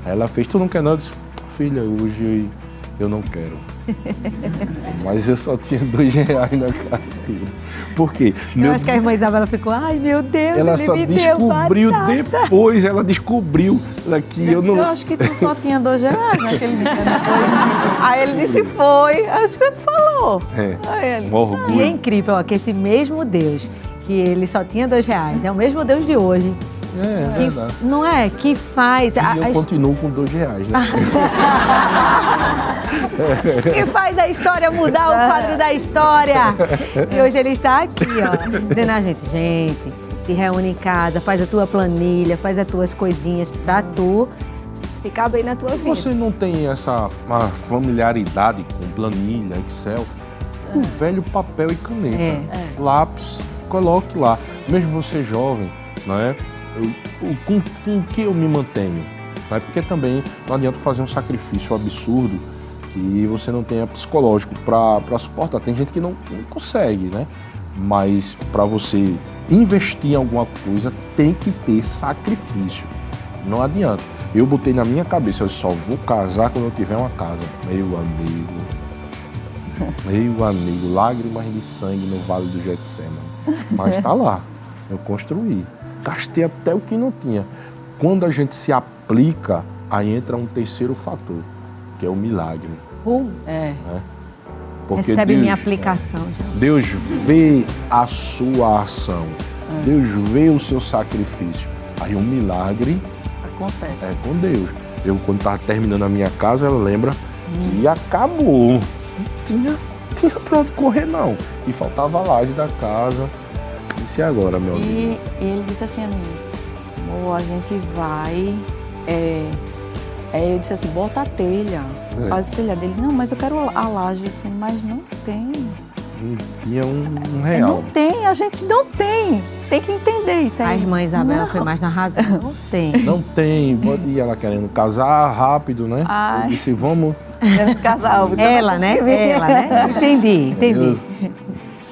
Aí ela fez, tu não quer nada? Eu disse, filha, hoje eu não quero. Mas eu só tinha R$2 na carteira. Por quê? Eu acho que a irmã Isabela ficou, ai meu Deus, ela ele só me descobriu deu batata. depois, ela descobriu que eu não... Eu acho que tu só tinha R$2 naquele dia. Depois. Aí ele disse, foi. Aí você falou. É, Aí ele, um orgulho. E é incrível, ó, que esse mesmo Deus, que ele só tinha R$2, é o mesmo Deus de hoje. É Que, verdade. não é? Que faz... E eu continuo com R$2, né? Que faz a história mudar, o quadro da história. E hoje ele está aqui, ó, dizendo a gente, se reúne em casa, faz a tua planilha, faz as tuas coisinhas pra tu ficar bem na tua vida. Você não tem uma familiaridade com planilha, Excel? O velho papel e caneta, lápis, coloque lá. Mesmo você jovem, não é? Com que eu me mantenho? Não é? Porque também não adianta fazer um sacrifício absurdo que você não tenha psicológico para suportar. Tem gente que não consegue, né? Mas para você investir em alguma coisa, tem que ter sacrifício. Não adianta. Eu botei na minha cabeça, eu só vou casar quando eu tiver uma casa. Meu amigo, lágrimas de sangue no Vale do Getsemane. Mas tá lá, eu construí. Gastei até o que não tinha. Quando a gente se aplica, aí entra um terceiro fator, que é o milagre. Né? Porque recebe minha aplicação já. Deus vê a sua ação. Deus vê o seu sacrifício. Aí um milagre acontece. É com Deus. Eu, quando estava terminando a minha casa, ela lembra que acabou. Não tinha pra onde correr, não. E faltava a laje da casa. Disse agora, meu amigo. E ele disse assim a mim, amor, a gente vai... Aí eu disse assim, bota a telha, faz a telha dele. Não, mas eu quero a laje, assim, mas não tem. Não tinha um real. Não tem, a gente não tem. Tem que entender isso aí. A irmã Isabela foi mais na razão. Não tem. Não tem. E ela querendo casar rápido, né? Eu disse, vamos... Querendo casar. Ela, né? Entendi.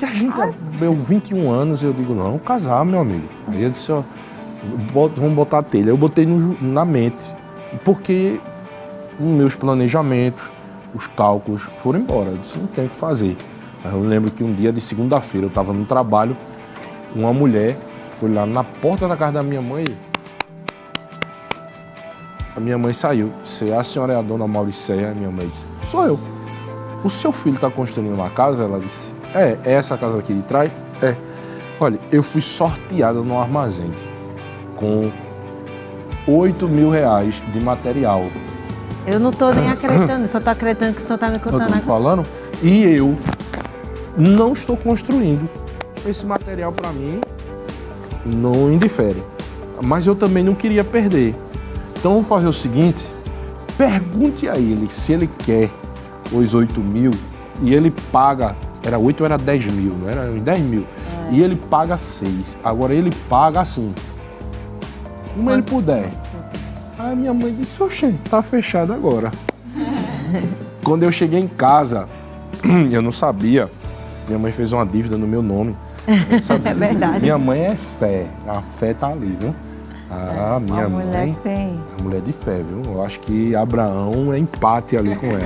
E a gente, eu 21 anos, eu digo, não, casar, meu amigo. Aí eu disse, ó, vamos botar a telha. Eu botei na mente, porque os meus planejamentos, os cálculos foram embora. Eu disse, não tem o que fazer. Aí eu lembro que um dia de segunda-feira eu estava no trabalho, uma mulher foi lá na porta da casa da minha mãe. A minha mãe saiu. Se a senhora é a dona Mauricéia, a minha mãe disse, sou eu. O seu filho está construindo uma casa? Ela disse, é essa casa aqui de trás? É. Olha, eu fui sorteada no armazém com R$8.000 de material. Eu não estou nem acreditando, só estou acreditando que o senhor está me contando Eu tô agora. falando? E eu não estou construindo. Esse material, para mim, não indifere. Mas eu também não queria perder. Então, vamos fazer o seguinte, pergunte a ele se ele quer os 8.000 e ele paga, era 8 ou era 10 mil, não era? 10 mil. E ele paga 6. Agora ele paga assim, como ele puder. Aí minha mãe disse, oxe, tá fechado agora. Quando eu cheguei em casa, eu não sabia, minha mãe fez uma dívida no meu nome. É verdade. Minha mãe é fé, a fé tá ali, viu? Ah, minha Uma mulher mãe que tem. é mulher de fé, viu? Eu acho que Abraão é empate ali com ela.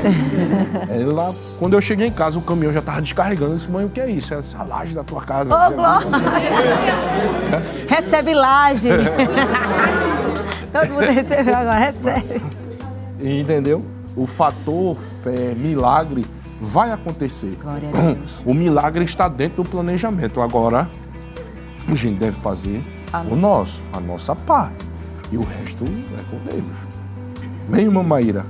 Ela, quando eu cheguei em casa, o caminhão já estava descarregando. Eu disse, mãe, o que é isso? É essa laje da tua casa. Ô, Glória! Recebe laje. Todo mundo recebeu agora, recebe. Entendeu? O fator fé, milagre, vai acontecer. Glória a Deus. O milagre está dentro do planejamento. Agora, a gente deve fazer o nosso, a nossa parte. E o resto é com Deus. Vem, irmã Maíra.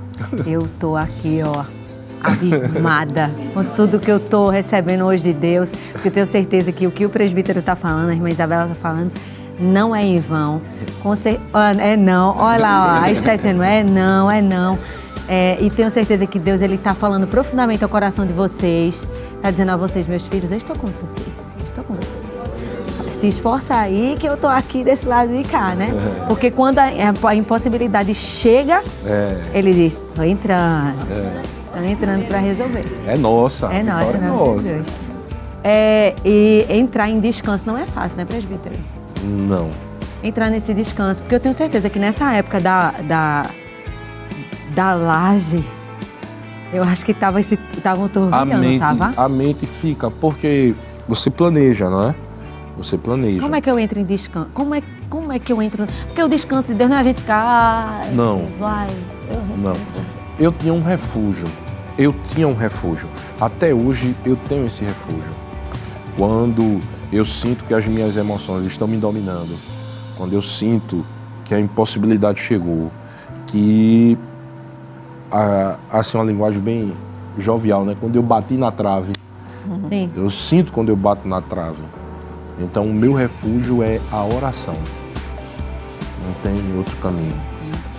Eu tô aqui, ó, abismada com tudo que eu tô recebendo hoje de Deus, porque eu tenho certeza que o que o presbítero tá falando, a irmã Isabela tá falando, não é em vão. É não. Olha lá, ó, a Esté dizendo, é não. E tenho certeza que Deus, ele tá falando profundamente ao coração de vocês, tá dizendo a vocês, meus filhos, eu estou com vocês, Se esforça aí que eu tô aqui desse lado de cá, né? Porque quando a impossibilidade chega, ele diz, tô entrando para resolver. É nossa. É nossa, é nossa. E entrar em descanso não é fácil, né, presbítero? Não. Entrar nesse descanso, porque eu tenho certeza que nessa época da laje, eu acho que tava um turbilhão, tava? A mente fica, porque você planeja, não é? Você planeja. Como é que eu entro em descanso? Como é que eu entro? Porque o descanso de Deus não é a gente ficar... Não. Deus, vai, eu recebo. Não. Eu tinha um refúgio. Até hoje eu tenho esse refúgio. Quando eu sinto que as minhas emoções estão me dominando, quando eu sinto que a impossibilidade chegou, que assim, uma linguagem bem jovial, né? Quando eu bati na trave, Sim. Eu sinto quando eu bato na trave. Então o meu refúgio é a oração. Não tem outro caminho.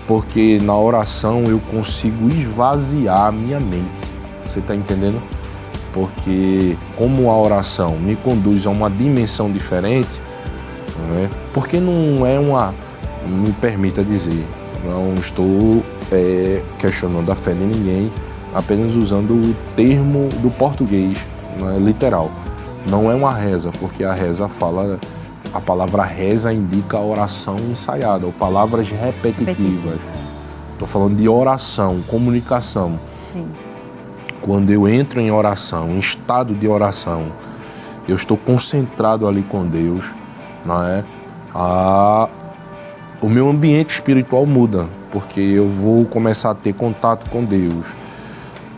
Porque na oração eu consigo esvaziar a minha mente. Você está entendendo? Porque como a oração me conduz a uma dimensão diferente, né? Porque não é me permita dizer, não estou questionando a fé de ninguém, apenas usando o termo do português, né, literal. Não é uma reza, porque a reza fala, a palavra reza indica a oração ensaiada, ou palavras repetitivas. Estou falando de oração, comunicação. Sim. Quando eu entro em oração, em estado de oração, eu estou concentrado ali com Deus, não é? O meu ambiente espiritual muda, porque eu vou começar a ter contato com Deus,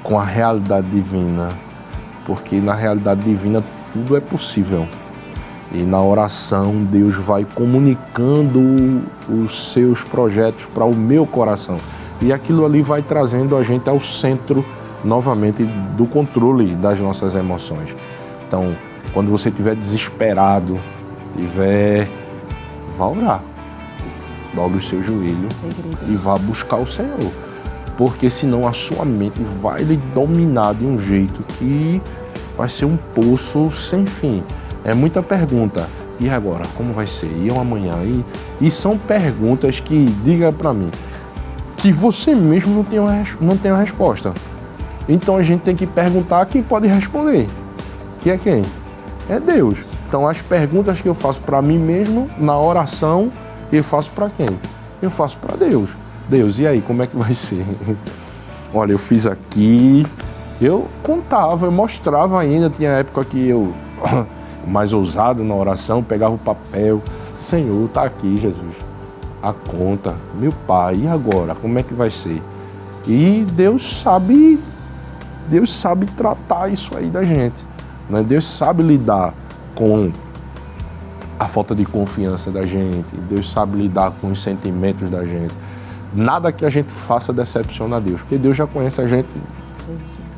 com a realidade divina, porque na realidade divina tudo é possível. E na oração Deus vai comunicando os seus projetos para o meu coração. E aquilo ali vai trazendo a gente ao centro novamente do controle das nossas emoções. Então, quando você estiver desesperado, vá orar. Dobre o seu joelho e vá buscar o Senhor. Porque senão a sua mente vai lhe dominar de um jeito que vai ser um poço sem fim. É muita pergunta. E agora? Como vai ser? E amanhã? E são perguntas que, diga para mim, que você mesmo não tem a resposta. Então a gente tem que perguntar quem pode responder. Que é quem? É Deus. Então as perguntas que eu faço para mim mesmo, na oração, eu faço para quem? Eu faço para Deus. Deus, e aí, como é que vai ser? Olha, eu fiz aqui, eu contava, eu mostrava ainda, tinha época que eu, mais ousado na oração, pegava o papel, Senhor, tá aqui, Jesus, a conta, meu Pai, e agora, como é que vai ser? E Deus sabe tratar isso aí da gente, né? Deus sabe lidar com a falta de confiança da gente, Deus sabe lidar com os sentimentos da gente. Nada que a gente faça decepciona a Deus, porque Deus já conhece a gente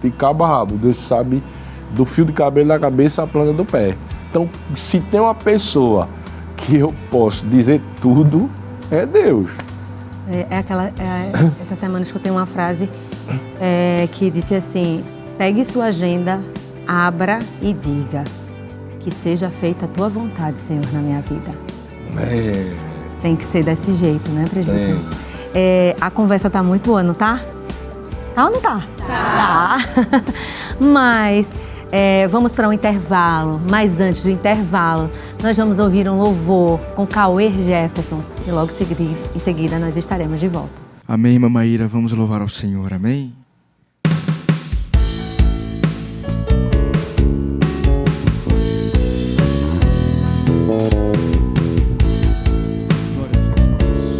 de cabo a rabo. Deus sabe do fio de cabelo da cabeça à planta do pé. Então, se tem uma pessoa que eu posso dizer tudo, é Deus. Essa semana eu escutei uma frase que disse assim: pegue sua agenda, abra e diga que seja feita a tua vontade, Senhor, na minha vida. Tem que ser desse jeito, né, presbítero? A conversa tá muito boa, não tá? Tá ou não tá? Tá. Mas Vamos para um intervalo, mas antes do intervalo, nós vamos ouvir um louvor com Cauê Jefferson e logo em seguida nós estaremos de volta. Amém, irmã Maíra, vamos louvar ao Senhor, amém? Glória a Jesus.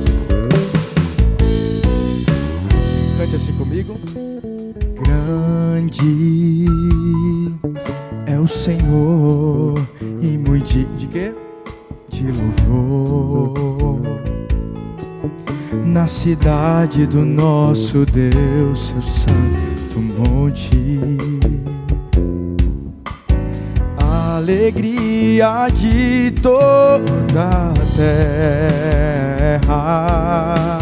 Cante assim comigo. Grande é o Senhor e muito de quê? De louvor na cidade do nosso Deus, seu santo monte. Alegria de toda a terra.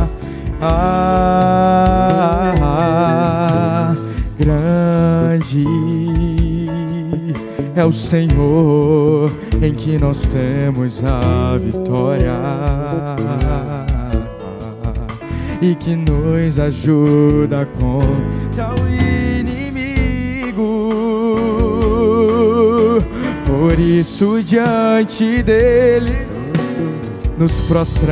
Grande é o Senhor em que nós temos a vitória e que nos ajuda contra o inimigo. Por isso diante dele nos prostramos.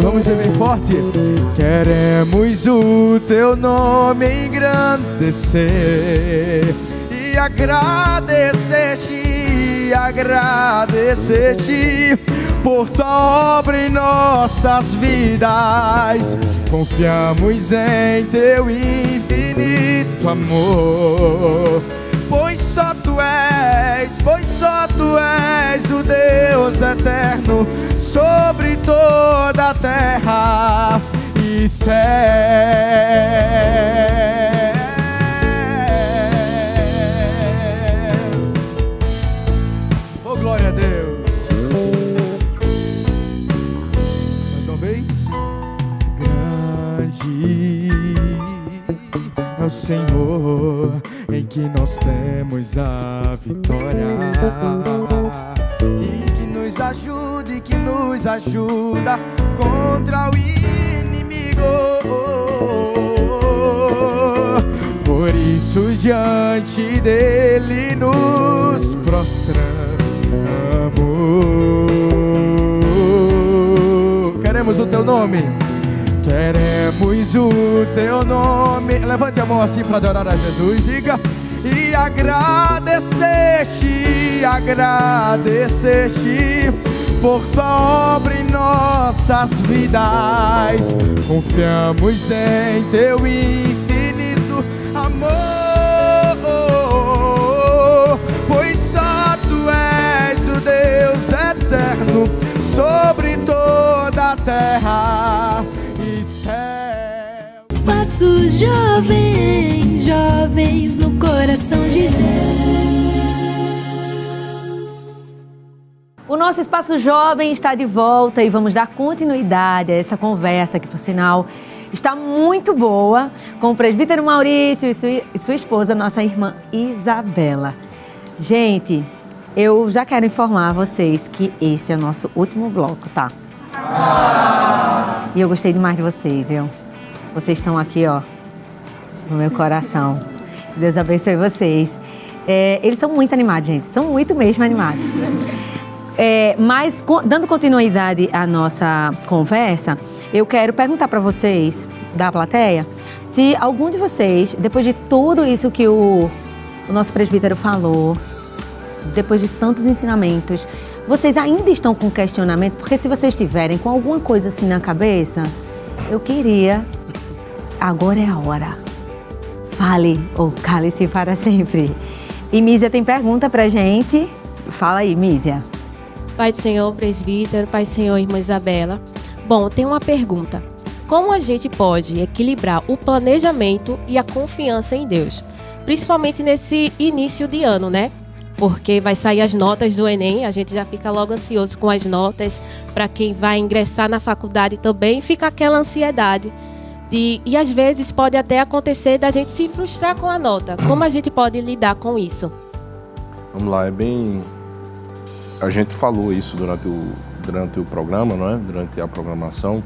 Vamos dizer bem forte. Queremos o teu nome engrandecer e agradecer-te por tua obra em nossas vidas. Confiamos em teu infinito amor, pois só tu és o Deus eterno sobre toda a terra e céu. Oh, glória a Deus. Mais uma vez. Grande é o Senhor em que nós temos a vitória e que nos ajuda contra o inimigo. Por isso diante dele nos prostramos. Queremos o teu nome. Queremos o teu nome. Levante a mão assim para adorar a Jesus. Diga. E agradecer-te por tua obra em nossas vidas. Confiamos em teu infinito amor, pois só tu és o Deus eterno sobre toda a terra e céu. Espaços jovens, jovens no coração de Deus. O nosso Espaço Jovem está de volta e vamos dar continuidade a essa conversa que, por sinal, está muito boa com o presbítero Maurício e sua esposa, nossa irmã Isabela. Gente, eu já quero informar a vocês que esse é o nosso último bloco, tá? E eu gostei demais de vocês, viu? Vocês estão aqui, ó, no meu coração. Deus abençoe vocês. Eles são muito animados, gente. São muito mesmo animados. Mas, dando continuidade à nossa conversa, eu quero perguntar para vocês, da plateia, se algum de vocês, depois de tudo isso que o nosso presbítero falou, depois de tantos ensinamentos, vocês ainda estão com questionamento? Porque se vocês estiverem com alguma coisa assim na cabeça, eu queria... Agora é a hora. Fale ou cale-se para sempre. E Mísia tem pergunta pra gente. Fala aí, Mísia. Pai do Senhor, presbítero, Pai do Senhor, irmã Isabela. Bom, tem uma pergunta. Como a gente pode equilibrar o planejamento e a confiança em Deus? Principalmente nesse início de ano, né? Porque vai sair as notas do Enem, a gente já fica logo ansioso com as notas. Para quem vai ingressar na faculdade também, fica aquela ansiedade. E às vezes pode até acontecer da gente se frustrar com a nota. Como a gente pode lidar com isso? Vamos lá, a gente falou isso durante o programa, não é? Durante a programação,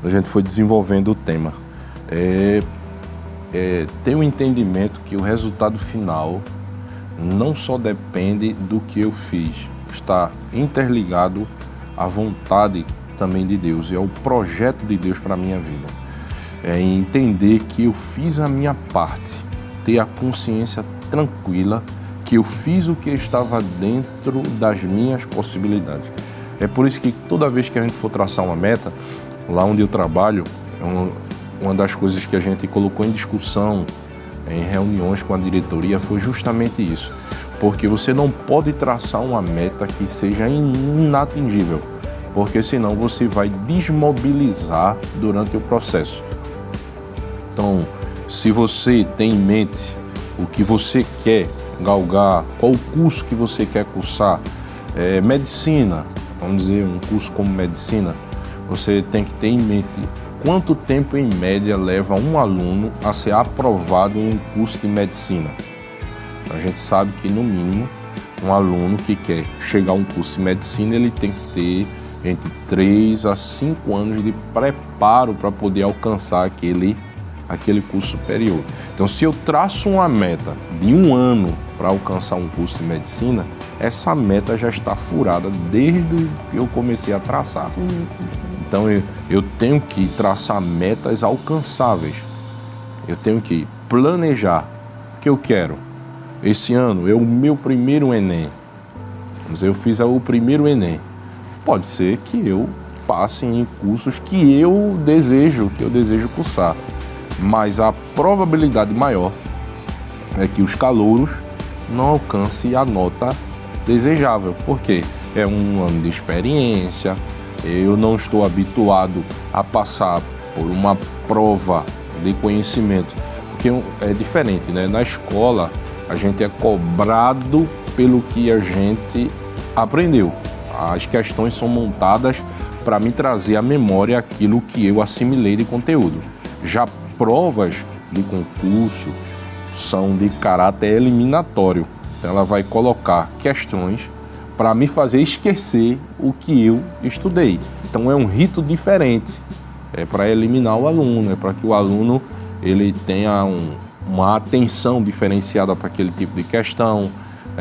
a gente foi desenvolvendo o tema. ter o entendimento que o resultado final não só depende do que eu fiz, está interligado à vontade também de Deus e ao projeto de Deus para a minha vida. É entender que eu fiz a minha parte, ter a consciência tranquila que eu fiz o que estava dentro das minhas possibilidades. É por isso que toda vez que a gente for traçar uma meta, lá onde eu trabalho, uma das coisas que a gente colocou em discussão em reuniões com a diretoria foi justamente isso. Porque você não pode traçar uma meta que seja inatingível, porque senão você vai desmobilizar durante o processo. Então, se você tem em mente o que você quer galgar, qual o curso que você quer cursar, medicina, vamos dizer, um curso como medicina, você tem que ter em mente quanto tempo em média leva um aluno a ser aprovado em um curso de medicina. A gente sabe que no mínimo um aluno que quer chegar a um curso de medicina, ele tem que ter entre 3 a 5 anos de preparo para poder alcançar aquele curso superior. Então, se eu traço uma meta de 1 ano para alcançar um curso de medicina, essa meta já está furada desde que eu comecei a traçar. Então, eu tenho que traçar metas alcançáveis. Eu tenho que planejar o que eu quero. Esse ano é o meu primeiro Enem. Vamos dizer, eu fiz o primeiro Enem. Pode ser que eu passe em cursos que eu desejo cursar. Mas a probabilidade maior é que os calouros não alcancem a nota desejável. Por quê? É um ano de experiência, eu não estou habituado a passar por uma prova de conhecimento. Porque é diferente, né? Na escola, a gente é cobrado pelo que a gente aprendeu. As questões são montadas para me trazer à memória aquilo que eu assimilei de conteúdo. Já provas de concurso são de caráter eliminatório. Então ela vai colocar questões para me fazer esquecer o que eu estudei. Então é um rito diferente. É para eliminar o aluno, é para que o aluno ele tenha uma atenção diferenciada para aquele tipo de questão.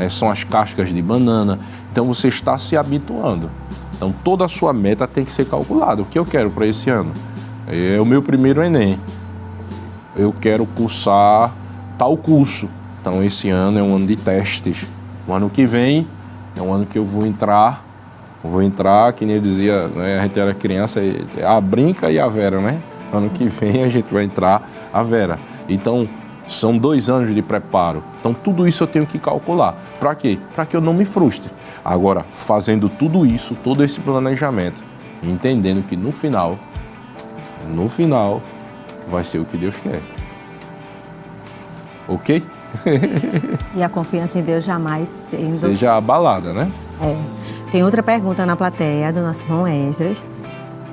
São as cascas de banana. Então você está se habituando. Então toda a sua meta tem que ser calculada. O que eu quero para esse ano? É o meu primeiro Enem. Eu quero cursar tal curso. Então esse ano é um ano de testes. O ano que vem é um ano que eu vou entrar, que nem eu dizia, né, a gente era criança, a Brinca e a Vera, né? Ano que vem a gente vai entrar a Vera. Então são 2 anos de preparo. Então tudo isso eu tenho que calcular. Para quê? Para que eu não me frustre. Agora, fazendo tudo isso, todo esse planejamento, entendendo que no final, vai ser o que Deus quer. Ok? E a confiança em Deus jamais seja abalada, né? Tem outra pergunta na plateia do nosso irmão Esdras.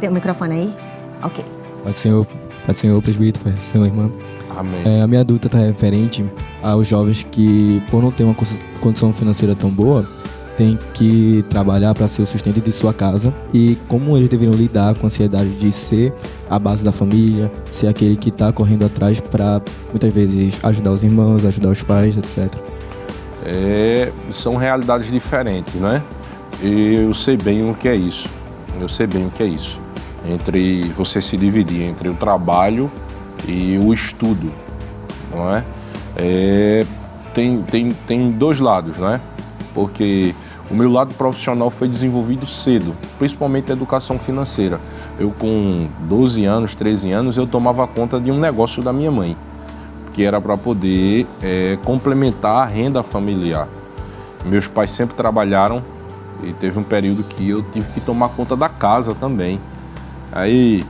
Tem o microfone aí? Ok. Pai do Senhor, presbítero, Pai do Senhor, irmã. Amém. A minha dúvida está referente aos jovens que, por não ter uma condição financeira tão boa, têm que trabalhar para ser o sustento de sua casa e como eles deveriam lidar com a ansiedade de ser a base da família, ser aquele que está correndo atrás para, muitas vezes, ajudar os irmãos, ajudar os pais, etc. São realidades diferentes, né? Eu sei bem o que é isso. Entre você se dividir entre o trabalho e o estudo, não é? Tem 2 lados, né? Porque o meu lado profissional foi desenvolvido cedo, principalmente a educação financeira. Eu com 12 anos, 13 anos, eu tomava conta de um negócio da minha mãe, que era para poder complementar a renda familiar. Meus pais sempre trabalharam e teve um período que eu tive que tomar conta da casa também. Aí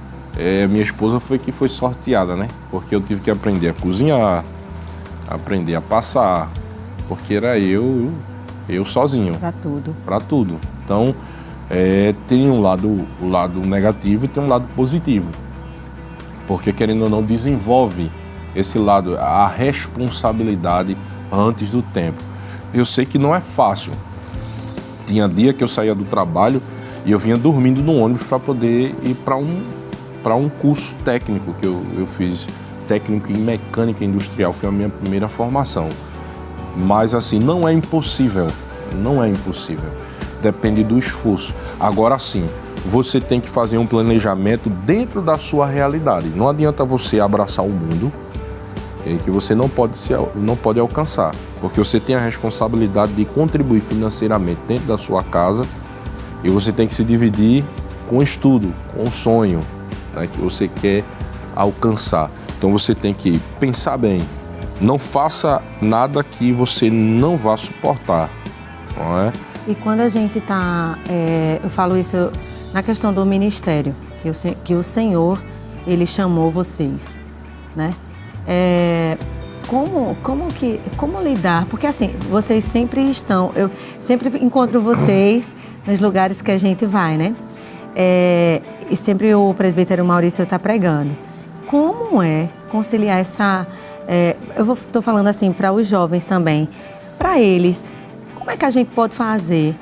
minha esposa foi sorteada, né? Porque eu tive que aprender a cozinhar, aprender a passar, porque era eu sozinho. Para tudo. Então, tem o lado negativo e tem um lado positivo. Porque, querendo ou não, desenvolve esse lado, a responsabilidade antes do tempo. Eu sei que não é fácil. Tinha dia que eu saía do trabalho e eu vinha dormindo no ônibus para poder ir para um curso técnico que eu fiz técnico em mecânica industrial, foi a minha primeira formação. Mas assim, não é impossível, não é impossível. Depende do esforço. Agora sim, você tem que fazer um planejamento dentro da sua realidade. Não adianta você abraçar o mundo que você não pode alcançar, porque você tem a responsabilidade de contribuir financeiramente dentro da sua casa e você tem que se dividir com o estudo, com o sonho, né, que você quer alcançar. Então você tem que pensar bem. Não faça nada que você não vá suportar, não é? E quando a gente está, eu falo isso na questão do ministério, que o Senhor, Ele chamou vocês, né? Como lidar? Porque assim, vocês sempre estão, eu sempre encontro vocês nos lugares que a gente vai, né? E sempre o presbítero Maurício está pregando. Como é conciliar essa... estou falando assim para os jovens também, para eles, como é que a gente pode fazer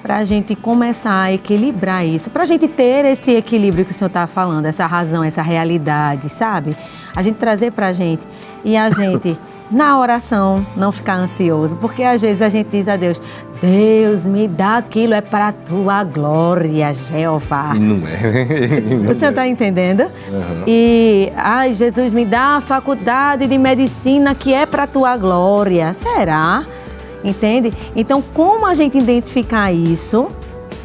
para a gente começar a equilibrar isso, para a gente ter esse equilíbrio que o senhor está falando, essa razão, essa realidade, sabe? A gente trazer para a gente e a gente, na oração, não ficar ansioso, porque às vezes a gente diz a Deus, Deus, me dá aquilo, é para a tua glória, Jeová. E não é. O senhor está entendendo? Uhum. E, Jesus, me dá a faculdade de medicina que é para a tua glória. Será? Entende? Então, como a gente identificar isso,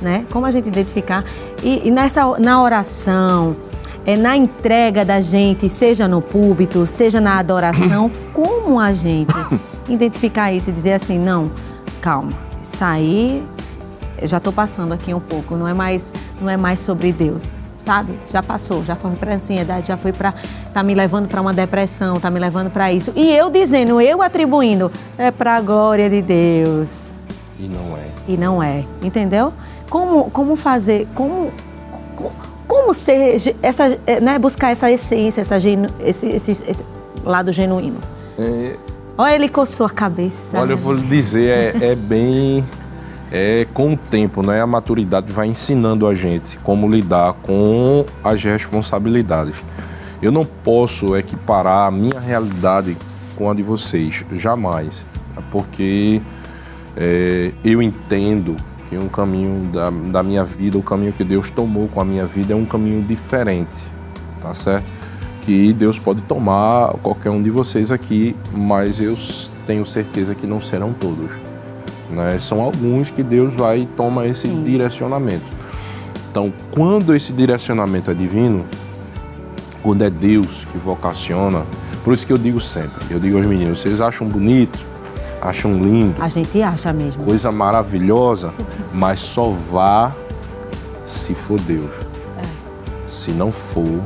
né? Como a gente identificar e na oração, na entrega da gente, seja no púlpito, seja na adoração, como a gente identificar isso e dizer assim, não, calma, isso aí, eu já estou passando aqui um pouco, não é mais sobre Deus, sabe? Já passou, já foi para ansiedade, já foi para, tá me levando para uma depressão, tá me levando para isso. E eu dizendo, eu atribuindo, é para a glória de Deus. E não é. E não é, entendeu? Como fazer, como ser, né, buscar essa essência, esse lado genuíno. Olha, ele coçou a cabeça. Olha, eu vou lhe dizer, com o tempo, né, a maturidade vai ensinando a gente como lidar com as responsabilidades. Eu não posso equiparar a minha realidade com a de vocês, jamais, porque eu entendo que um caminho da minha vida, o caminho que Deus tomou com a minha vida é um caminho diferente, tá certo? Que Deus pode tomar qualquer um de vocês aqui, mas eu tenho certeza que não serão todos. Né? São alguns que Deus vai e toma esse direcionamento. Então, quando esse direcionamento é divino, quando é Deus que vocaciona, por isso que eu digo sempre, eu digo aos meninos, vocês acham bonito, acham lindo, a gente acha mesmo, coisa maravilhosa, mas só vá se for Deus. Se não for,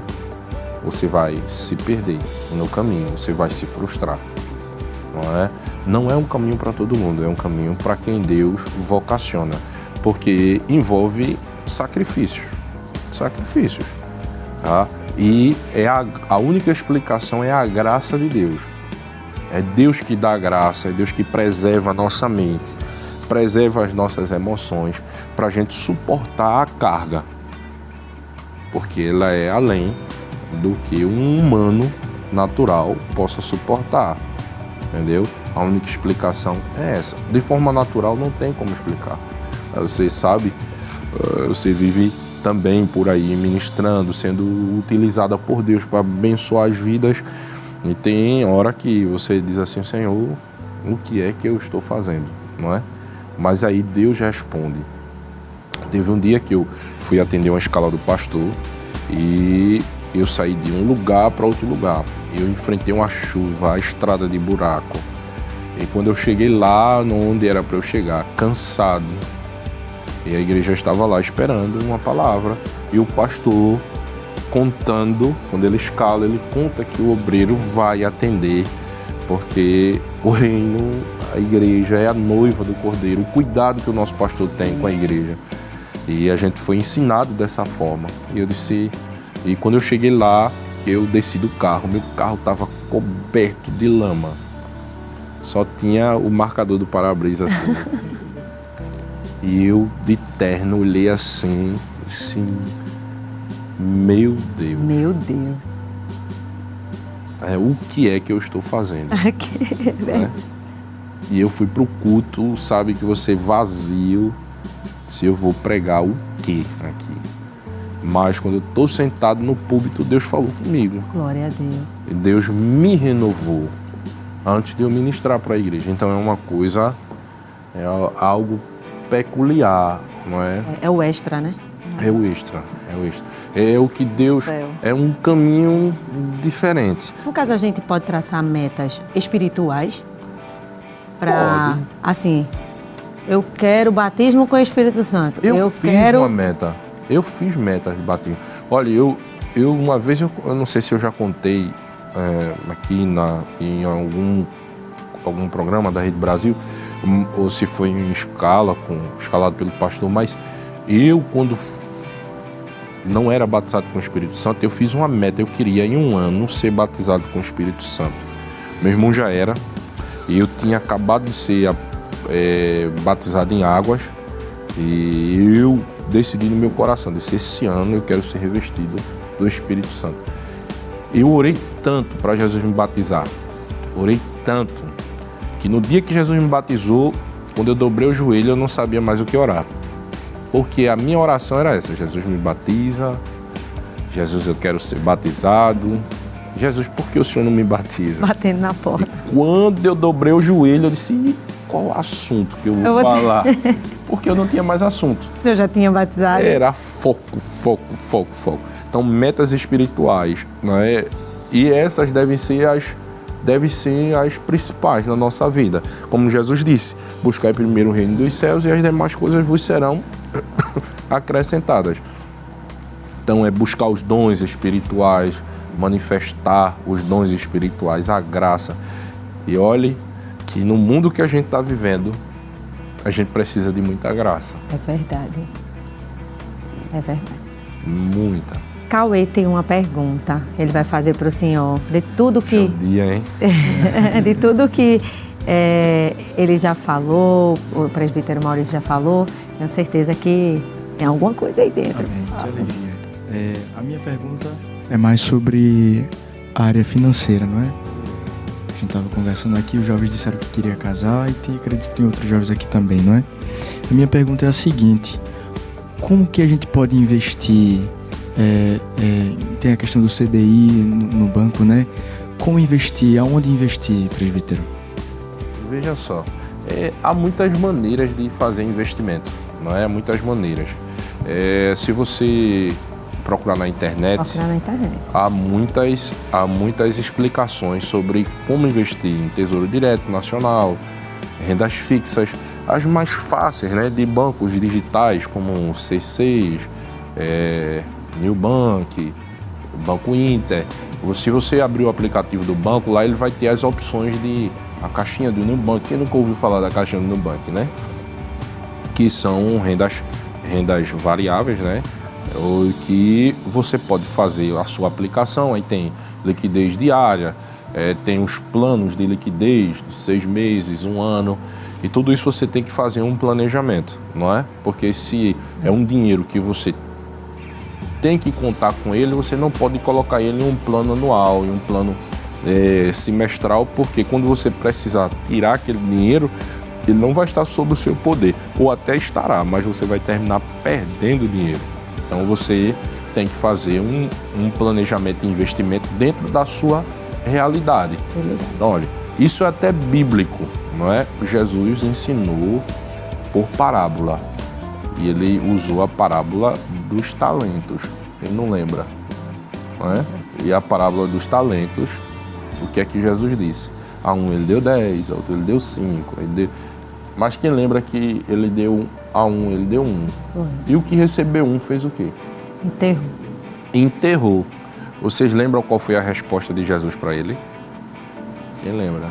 você vai se perder no caminho, você vai se frustrar, não é? Não é um caminho para todo mundo, é um caminho para quem Deus vocaciona, porque envolve sacrifícios, tá? E a única explicação é a graça de Deus. É Deus que dá graça, é Deus que preserva a nossa mente, preserva as nossas emoções, para a gente suportar a carga, porque ela é além do que um humano natural possa suportar, entendeu? A única explicação é essa. De forma natural não tem como explicar. Você sabe, você vive também por aí ministrando, sendo utilizada por Deus para abençoar as vidas. E tem hora que você diz assim, Senhor, o que é que eu estou fazendo, não é? Mas aí Deus responde. Teve um dia que eu fui atender uma escala do pastor e eu saí de um lugar para outro lugar. Eu enfrentei uma chuva, a estrada de buraco. E quando eu cheguei lá, onde era para eu chegar, cansado, e a igreja estava lá esperando uma palavra, e o pastor contando, quando ele escala, ele conta que o obreiro vai atender, porque o reino, a igreja é a noiva do Cordeiro, o cuidado que o nosso pastor tem com a igreja. E a gente foi ensinado dessa forma. E eu disse, e quando eu cheguei lá, que eu desci do carro, meu carro estava coberto de lama. Só tinha o marcador do para-brisa assim. E eu, de terno, olhei assim, meu Deus. Meu Deus. o que é que eu estou fazendo. Né? E eu fui pro culto, sabe, que você vazio, se eu vou pregar o quê aqui? Mas quando eu estou sentado no púlpito, Deus falou comigo. Glória a Deus. E Deus me renovou antes de eu ministrar para a igreja. Então é uma coisa, é algo peculiar, não é? É o extra, né? É o extra. É o que Deus... É um caminho diferente. No caso, a gente pode traçar metas espirituais para, assim, eu quero batismo com o Espírito Santo. Eu fiz uma meta. Eu fiz metas de batismo. Olha, eu uma vez, eu não sei se eu já contei aqui em algum programa da Rede Brasil, ou se foi em escalado pelo pastor, mas eu, quando não era batizado com o Espírito Santo, eu fiz uma meta. Eu queria, em um ano, ser batizado com o Espírito Santo. Meu irmão já era, e eu tinha acabado de ser batizado em águas, e eu decidi no meu coração, disse, esse ano eu quero ser revestido do Espírito Santo. Eu orei tanto para Jesus me batizar, orei tanto, que no dia que Jesus me batizou, quando eu dobrei o joelho, eu não sabia mais o que orar. Porque a minha oração era essa, Jesus me batiza, Jesus, eu quero ser batizado, Jesus, por que o Senhor não me batiza? Batendo na porta. E quando eu dobrei o joelho, eu disse, qual assunto que eu vou falar? Porque eu não tinha mais assunto. Eu já tinha batizado. Era foco. Então, metas espirituais, não é? E essas devem ser as principais na nossa vida. Como Jesus disse, buscai primeiro o reino dos céus e as demais coisas vos serão acrescentadas. Então, é buscar os dons espirituais, manifestar os dons espirituais, a graça. E olhe que no mundo que a gente está vivendo, a gente precisa de muita graça. É verdade. Muita. Cauê tem uma pergunta. Ele vai fazer para o senhor. De tudo que... Dia, hein? de tudo que ele já falou, o presbítero Maurício já falou, tenho certeza que tem alguma coisa aí dentro. Amém. Que alegria. A minha pergunta é mais sobre a área financeira, não é? A gente estava conversando aqui, os jovens disseram que queria casar e acredito que tem outros jovens aqui também, não é? A minha pergunta é a seguinte: como que a gente pode investir? Tem a questão do CDI no banco, né? Como investir? Aonde investir, presbítero? Veja só, há muitas maneiras de fazer investimento, não é? Muitas maneiras. Se você procurar na internet, há muitas explicações sobre como investir em Tesouro Direto Nacional, rendas fixas, as mais fáceis, né, de bancos digitais como o C6, Nubank, Banco Inter. Se você abrir o aplicativo do banco, lá ele vai ter as opções a caixinha do Nubank. Quem nunca ouviu falar da caixinha do Nubank, né? Que são rendas variáveis, né? Que você pode fazer a sua aplicação. Aí tem liquidez diária, tem os planos de liquidez de 6 meses, 1 ano. E tudo isso você tem que fazer um planejamento, não é? Porque se é um dinheiro que você tem que contar com ele, você não pode colocar ele em um plano anual, em um plano semestral, porque quando você precisar tirar aquele dinheiro, ele não vai estar sob o seu poder, ou até estará, mas você vai terminar perdendo dinheiro. Então você tem que fazer um planejamento de investimento dentro da sua realidade. Então, olha, isso é até bíblico, não é? Jesus ensinou por parábola. E ele usou a parábola dos talentos. Quem não lembra? Não é? E a parábola dos talentos, o que é que Jesus disse? A um ele deu 10, a outro ele deu 5. Mas quem lembra que ele deu a um, ele deu 1. E o que recebeu 1 fez o quê? Enterrou. Vocês lembram qual foi a resposta de Jesus para ele? Quem lembra?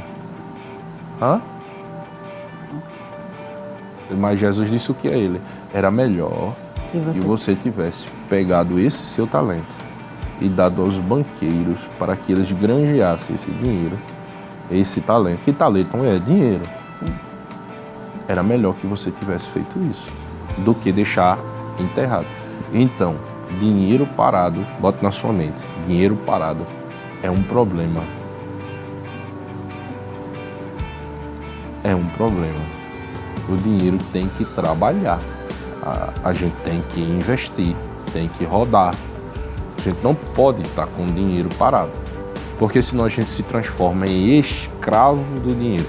Mas Jesus disse o que a ele? Era melhor que você tivesse pegado esse seu talento e dado aos banqueiros para que eles granjeassem esse dinheiro, esse talento. Que talento não é? Dinheiro. Sim. Era melhor que você tivesse feito isso do que deixar enterrado. Então, dinheiro parado, bote na sua mente, dinheiro parado é um problema um problema. O dinheiro tem que trabalhar. A gente tem que investir, tem que rodar. A gente não pode estar com o dinheiro parado, porque senão a gente se transforma em escravo do dinheiro.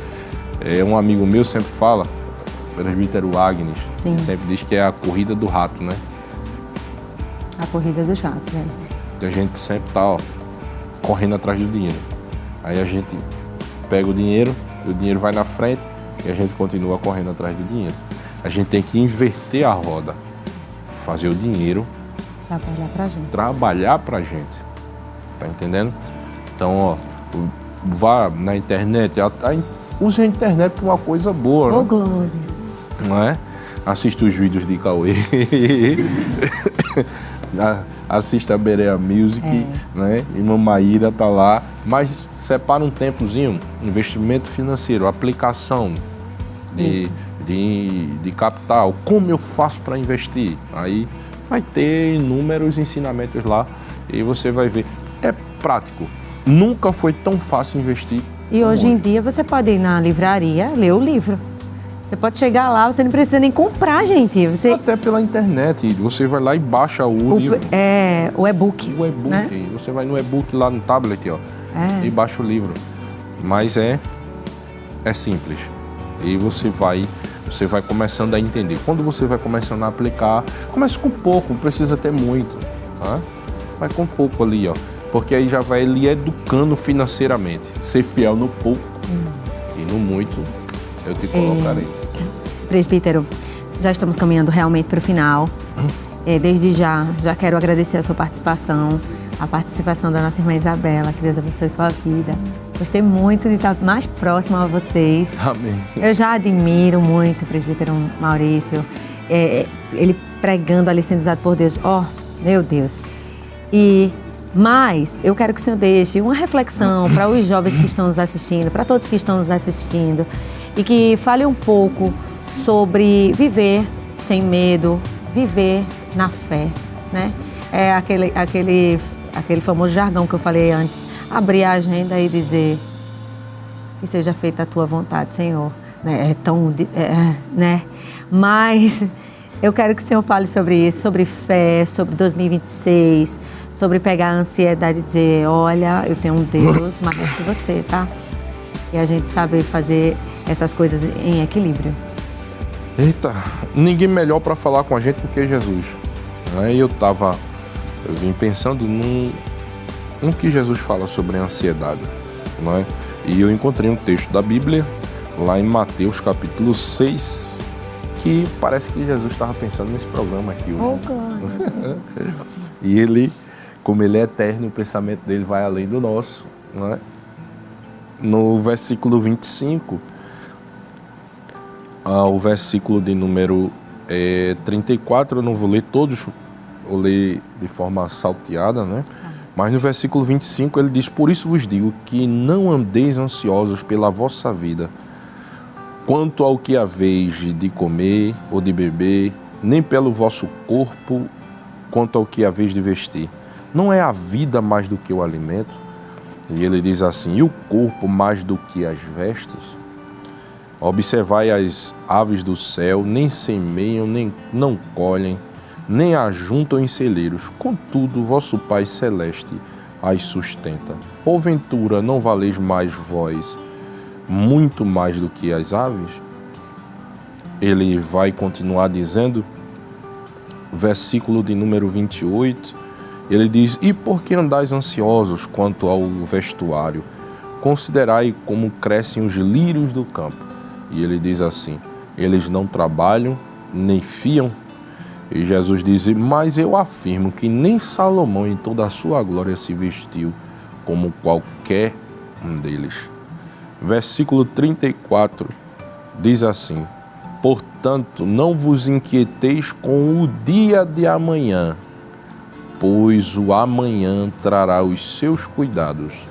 Um amigo meu sempre fala, o presbítero Agnes, sempre diz que é a corrida do rato, né? A corrida dos ratos, né? A gente sempre está correndo atrás do dinheiro. Aí a gente pega o dinheiro vai na frente e a gente continua correndo atrás do dinheiro. A gente tem que inverter a roda, fazer o dinheiro trabalhar pra gente. Tá entendendo? Então, vá na internet, use a internet pra uma coisa boa, né? Glória. Não é? Assista os vídeos de Cauê. Assista a Berea Music, né? Irmã Maíra tá lá, mas separa um tempozinho, investimento financeiro, aplicação de capital, como eu faço para investir? Aí vai ter inúmeros ensinamentos lá e você vai ver. É prático. Nunca foi tão fácil investir. E hoje em dia você pode ir na livraria, ler o livro. Você pode chegar lá, você não precisa nem comprar, gente. Até pela internet. Você vai lá e baixa o livro. O e-book. O e-book. Né? Você vai no e-book lá no tablet, e baixa o livro. Mas é simples. E você vai começando a entender. Quando você vai começando a aplicar, começa com pouco, não precisa ter muito. Tá? Vai com pouco ali, porque aí já vai lhe educando financeiramente. Ser fiel no pouco e no muito, eu te colocarei. Presbítero, já estamos caminhando realmente para o final. Desde já quero agradecer a sua participação, a participação da nossa irmã Isabela, que Deus abençoe sua vida. Gostei muito de estar mais próximo a vocês. Amém. Eu já admiro muito o presbítero Maurício, ele pregando ali, sendo usado por Deus. Meu Deus. Mas eu quero que o Senhor deixe uma reflexão para os jovens que estão nos assistindo, para todos que estão nos assistindo, e que fale um pouco sobre viver sem medo, viver na fé, né? É aquele famoso jargão que eu falei antes, abrir a agenda e dizer que seja feita a tua vontade, Senhor. Né? Mas eu quero que o Senhor fale sobre isso, sobre fé, sobre 2026, sobre pegar a ansiedade e dizer, olha, eu tenho um Deus maior que você, tá? E a gente sabe fazer essas coisas em equilíbrio. Eita, ninguém melhor para falar com a gente do que Jesus. Eu vim pensando no que Jesus fala sobre a ansiedade. Não é? E eu encontrei um texto da Bíblia, lá em Mateus capítulo 6, que parece que Jesus estava pensando nesse programa aqui hoje. E ele, como ele é eterno, o pensamento dele vai além do nosso. Não é? No versículo 25, ao versículo de número 34, eu não vou ler todos, vou ler de forma salteada, né? Mas no versículo 25 ele diz, por isso vos digo que não andeis ansiosos pela vossa vida, quanto ao que haveis de comer ou de beber, nem pelo vosso corpo, quanto ao que haveis de vestir. Não é a vida mais do que o alimento? E ele diz assim, e o corpo mais do que as vestes? Observai as aves do céu, nem semeiam, nem não colhem, nem ajuntam em celeiros, contudo vosso Pai Celeste as sustenta. Porventura não valeis mais vós, muito mais do que as aves? Ele vai continuar dizendo, versículo de número 28, ele diz, e por que andais ansiosos quanto ao vestuário? Considerai como crescem os lírios do campo. E ele diz assim, eles não trabalham, nem fiam. E Jesus diz, mas eu afirmo que nem Salomão em toda a sua glória se vestiu como qualquer um deles. Versículo 34 diz assim, portanto, não vos inquieteis com o dia de amanhã, pois o amanhã trará os seus cuidados.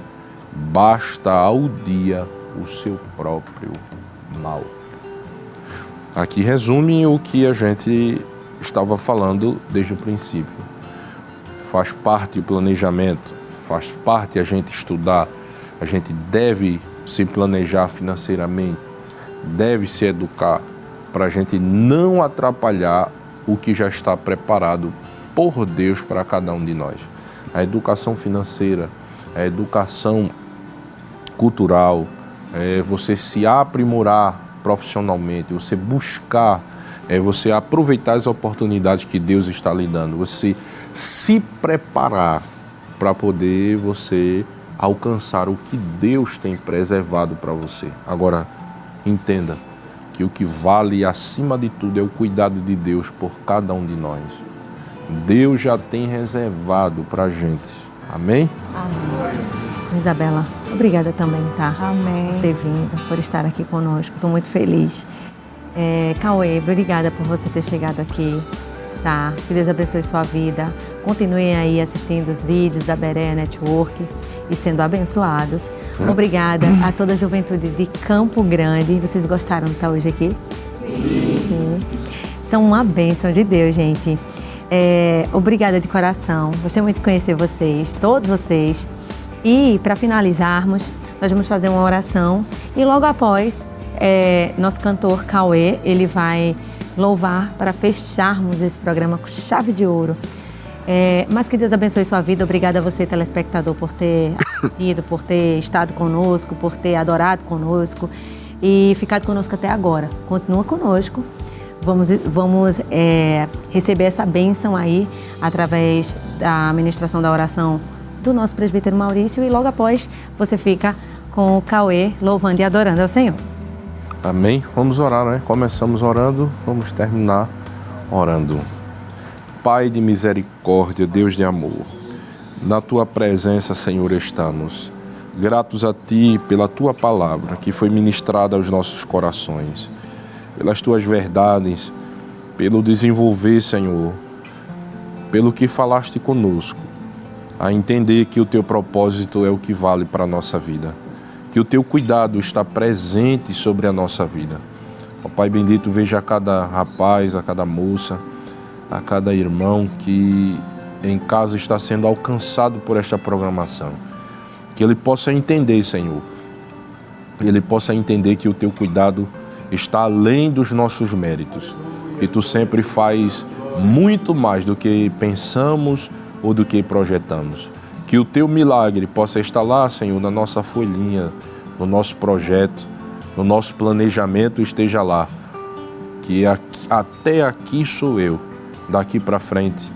Basta ao dia o seu próprio mal. Aqui resume o que a gente estava falando desde o princípio. Faz parte o planejamento, faz parte a gente estudar, a gente deve se planejar financeiramente, deve se educar para a gente não atrapalhar o que já está preparado por Deus para cada um de nós. A educação financeira, a educação cultural, você se aprimorar profissionalmente, você buscar, você aproveitar as oportunidades que Deus está lhe dando, você se preparar para poder você alcançar o que Deus tem preservado para você. Agora, entenda que o que vale acima de tudo é o cuidado de Deus por cada um de nós. Deus já tem reservado para a gente. Amém? Amém. Isabela, obrigada também, tá? Amém. Por ter vindo, por estar aqui conosco. Estou muito feliz. Cauê, obrigada por você ter chegado aqui, tá? Que Deus abençoe sua vida. Continuem aí assistindo os vídeos da Berea Network e sendo abençoados. Obrigada a toda a juventude de Campo Grande. Vocês gostaram de estar hoje aqui? Sim. São uma bênção de Deus, gente. Obrigada de coração. Gostei muito de conhecer vocês, todos vocês. E para finalizarmos, nós vamos fazer uma oração e logo após, nosso cantor Cauê, ele vai louvar para fecharmos esse programa com chave de ouro. Mas que Deus abençoe sua vida. Obrigada a você, telespectador, por ter assistido, por ter estado conosco, por ter adorado conosco e ficado conosco até agora. Continua conosco. Vamos receber essa bênção aí através da ministração da oração do nosso presbítero Maurício e logo após você fica com o Cauê louvando e adorando ao Senhor. Amém? Vamos orar, né? Começamos orando, vamos terminar orando. Pai de misericórdia, Deus de amor, na Tua presença, Senhor, estamos. Gratos a Ti pela Tua palavra que foi ministrada aos nossos corações, pelas Tuas verdades, pelo desenvolver, Senhor, pelo que falaste conosco, a entender que o Teu propósito é o que vale para a nossa vida, que o Teu cuidado está presente sobre a nossa vida. Ó Pai bendito, veja a cada rapaz, a cada moça, a cada irmão que em casa está sendo alcançado por esta programação. Que ele possa entender, Senhor, ele possa entender que o Teu cuidado está além dos nossos méritos, que Tu sempre faz muito mais do que pensamos ou do que projetamos. Que o Teu milagre possa estar lá, Senhor, na nossa folhinha, no nosso projeto, no nosso planejamento esteja lá. Que até aqui sou eu, daqui para frente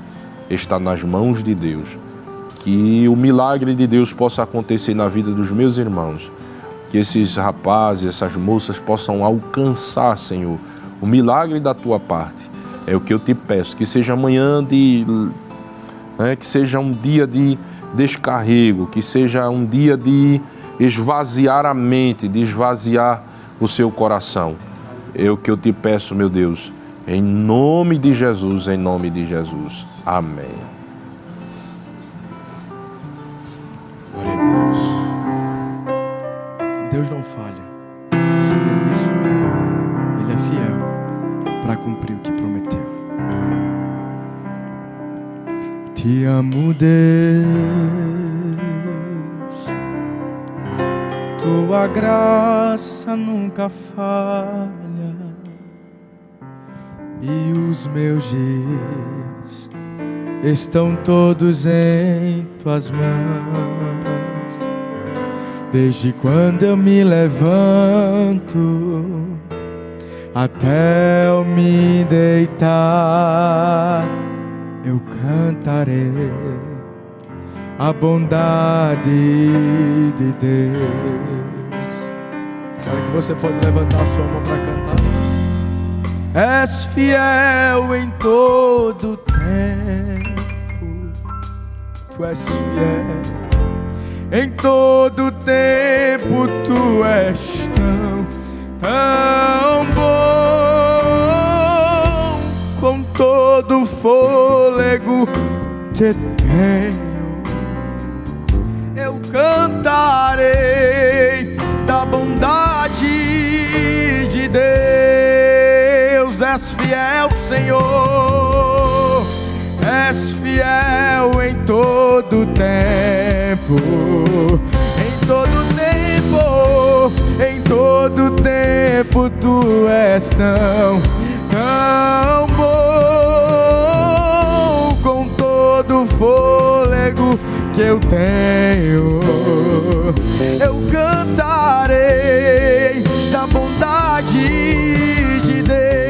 está nas mãos de Deus. Que o milagre de Deus possa acontecer na vida dos meus irmãos. Que esses rapazes, essas moças possam alcançar, Senhor, o milagre da Tua parte. É o que eu Te peço, que seja amanhã que seja um dia de descarrego, que seja um dia de esvaziar a mente, de esvaziar o seu coração. É o que eu Te peço, meu Deus, em nome de Jesus, em nome de Jesus. Amém. Glória a Deus. Deus não falha. Você sabia disso? Ele é fiel para cumprir o que prometeu. Te amo, Deus. Tua graça nunca falha. E os meus dias estão todos em Tuas mãos. Desde quando eu me levanto até eu me deitar, eu cantarei a bondade de Deus. Será que você pode levantar a sua mão para cantar? És fiel em todo tempo, Tu és fiel em todo tempo, Tu és tão bom. Com todo fôlego que tenho, eu cantarei da bondade de Deus. És fiel, Senhor, és fiel em todo tempo, em todo tempo, em todo tempo. tempo tu és tão bom. Com todo o fôlego que eu tenho, cantarei da bondade de Deus.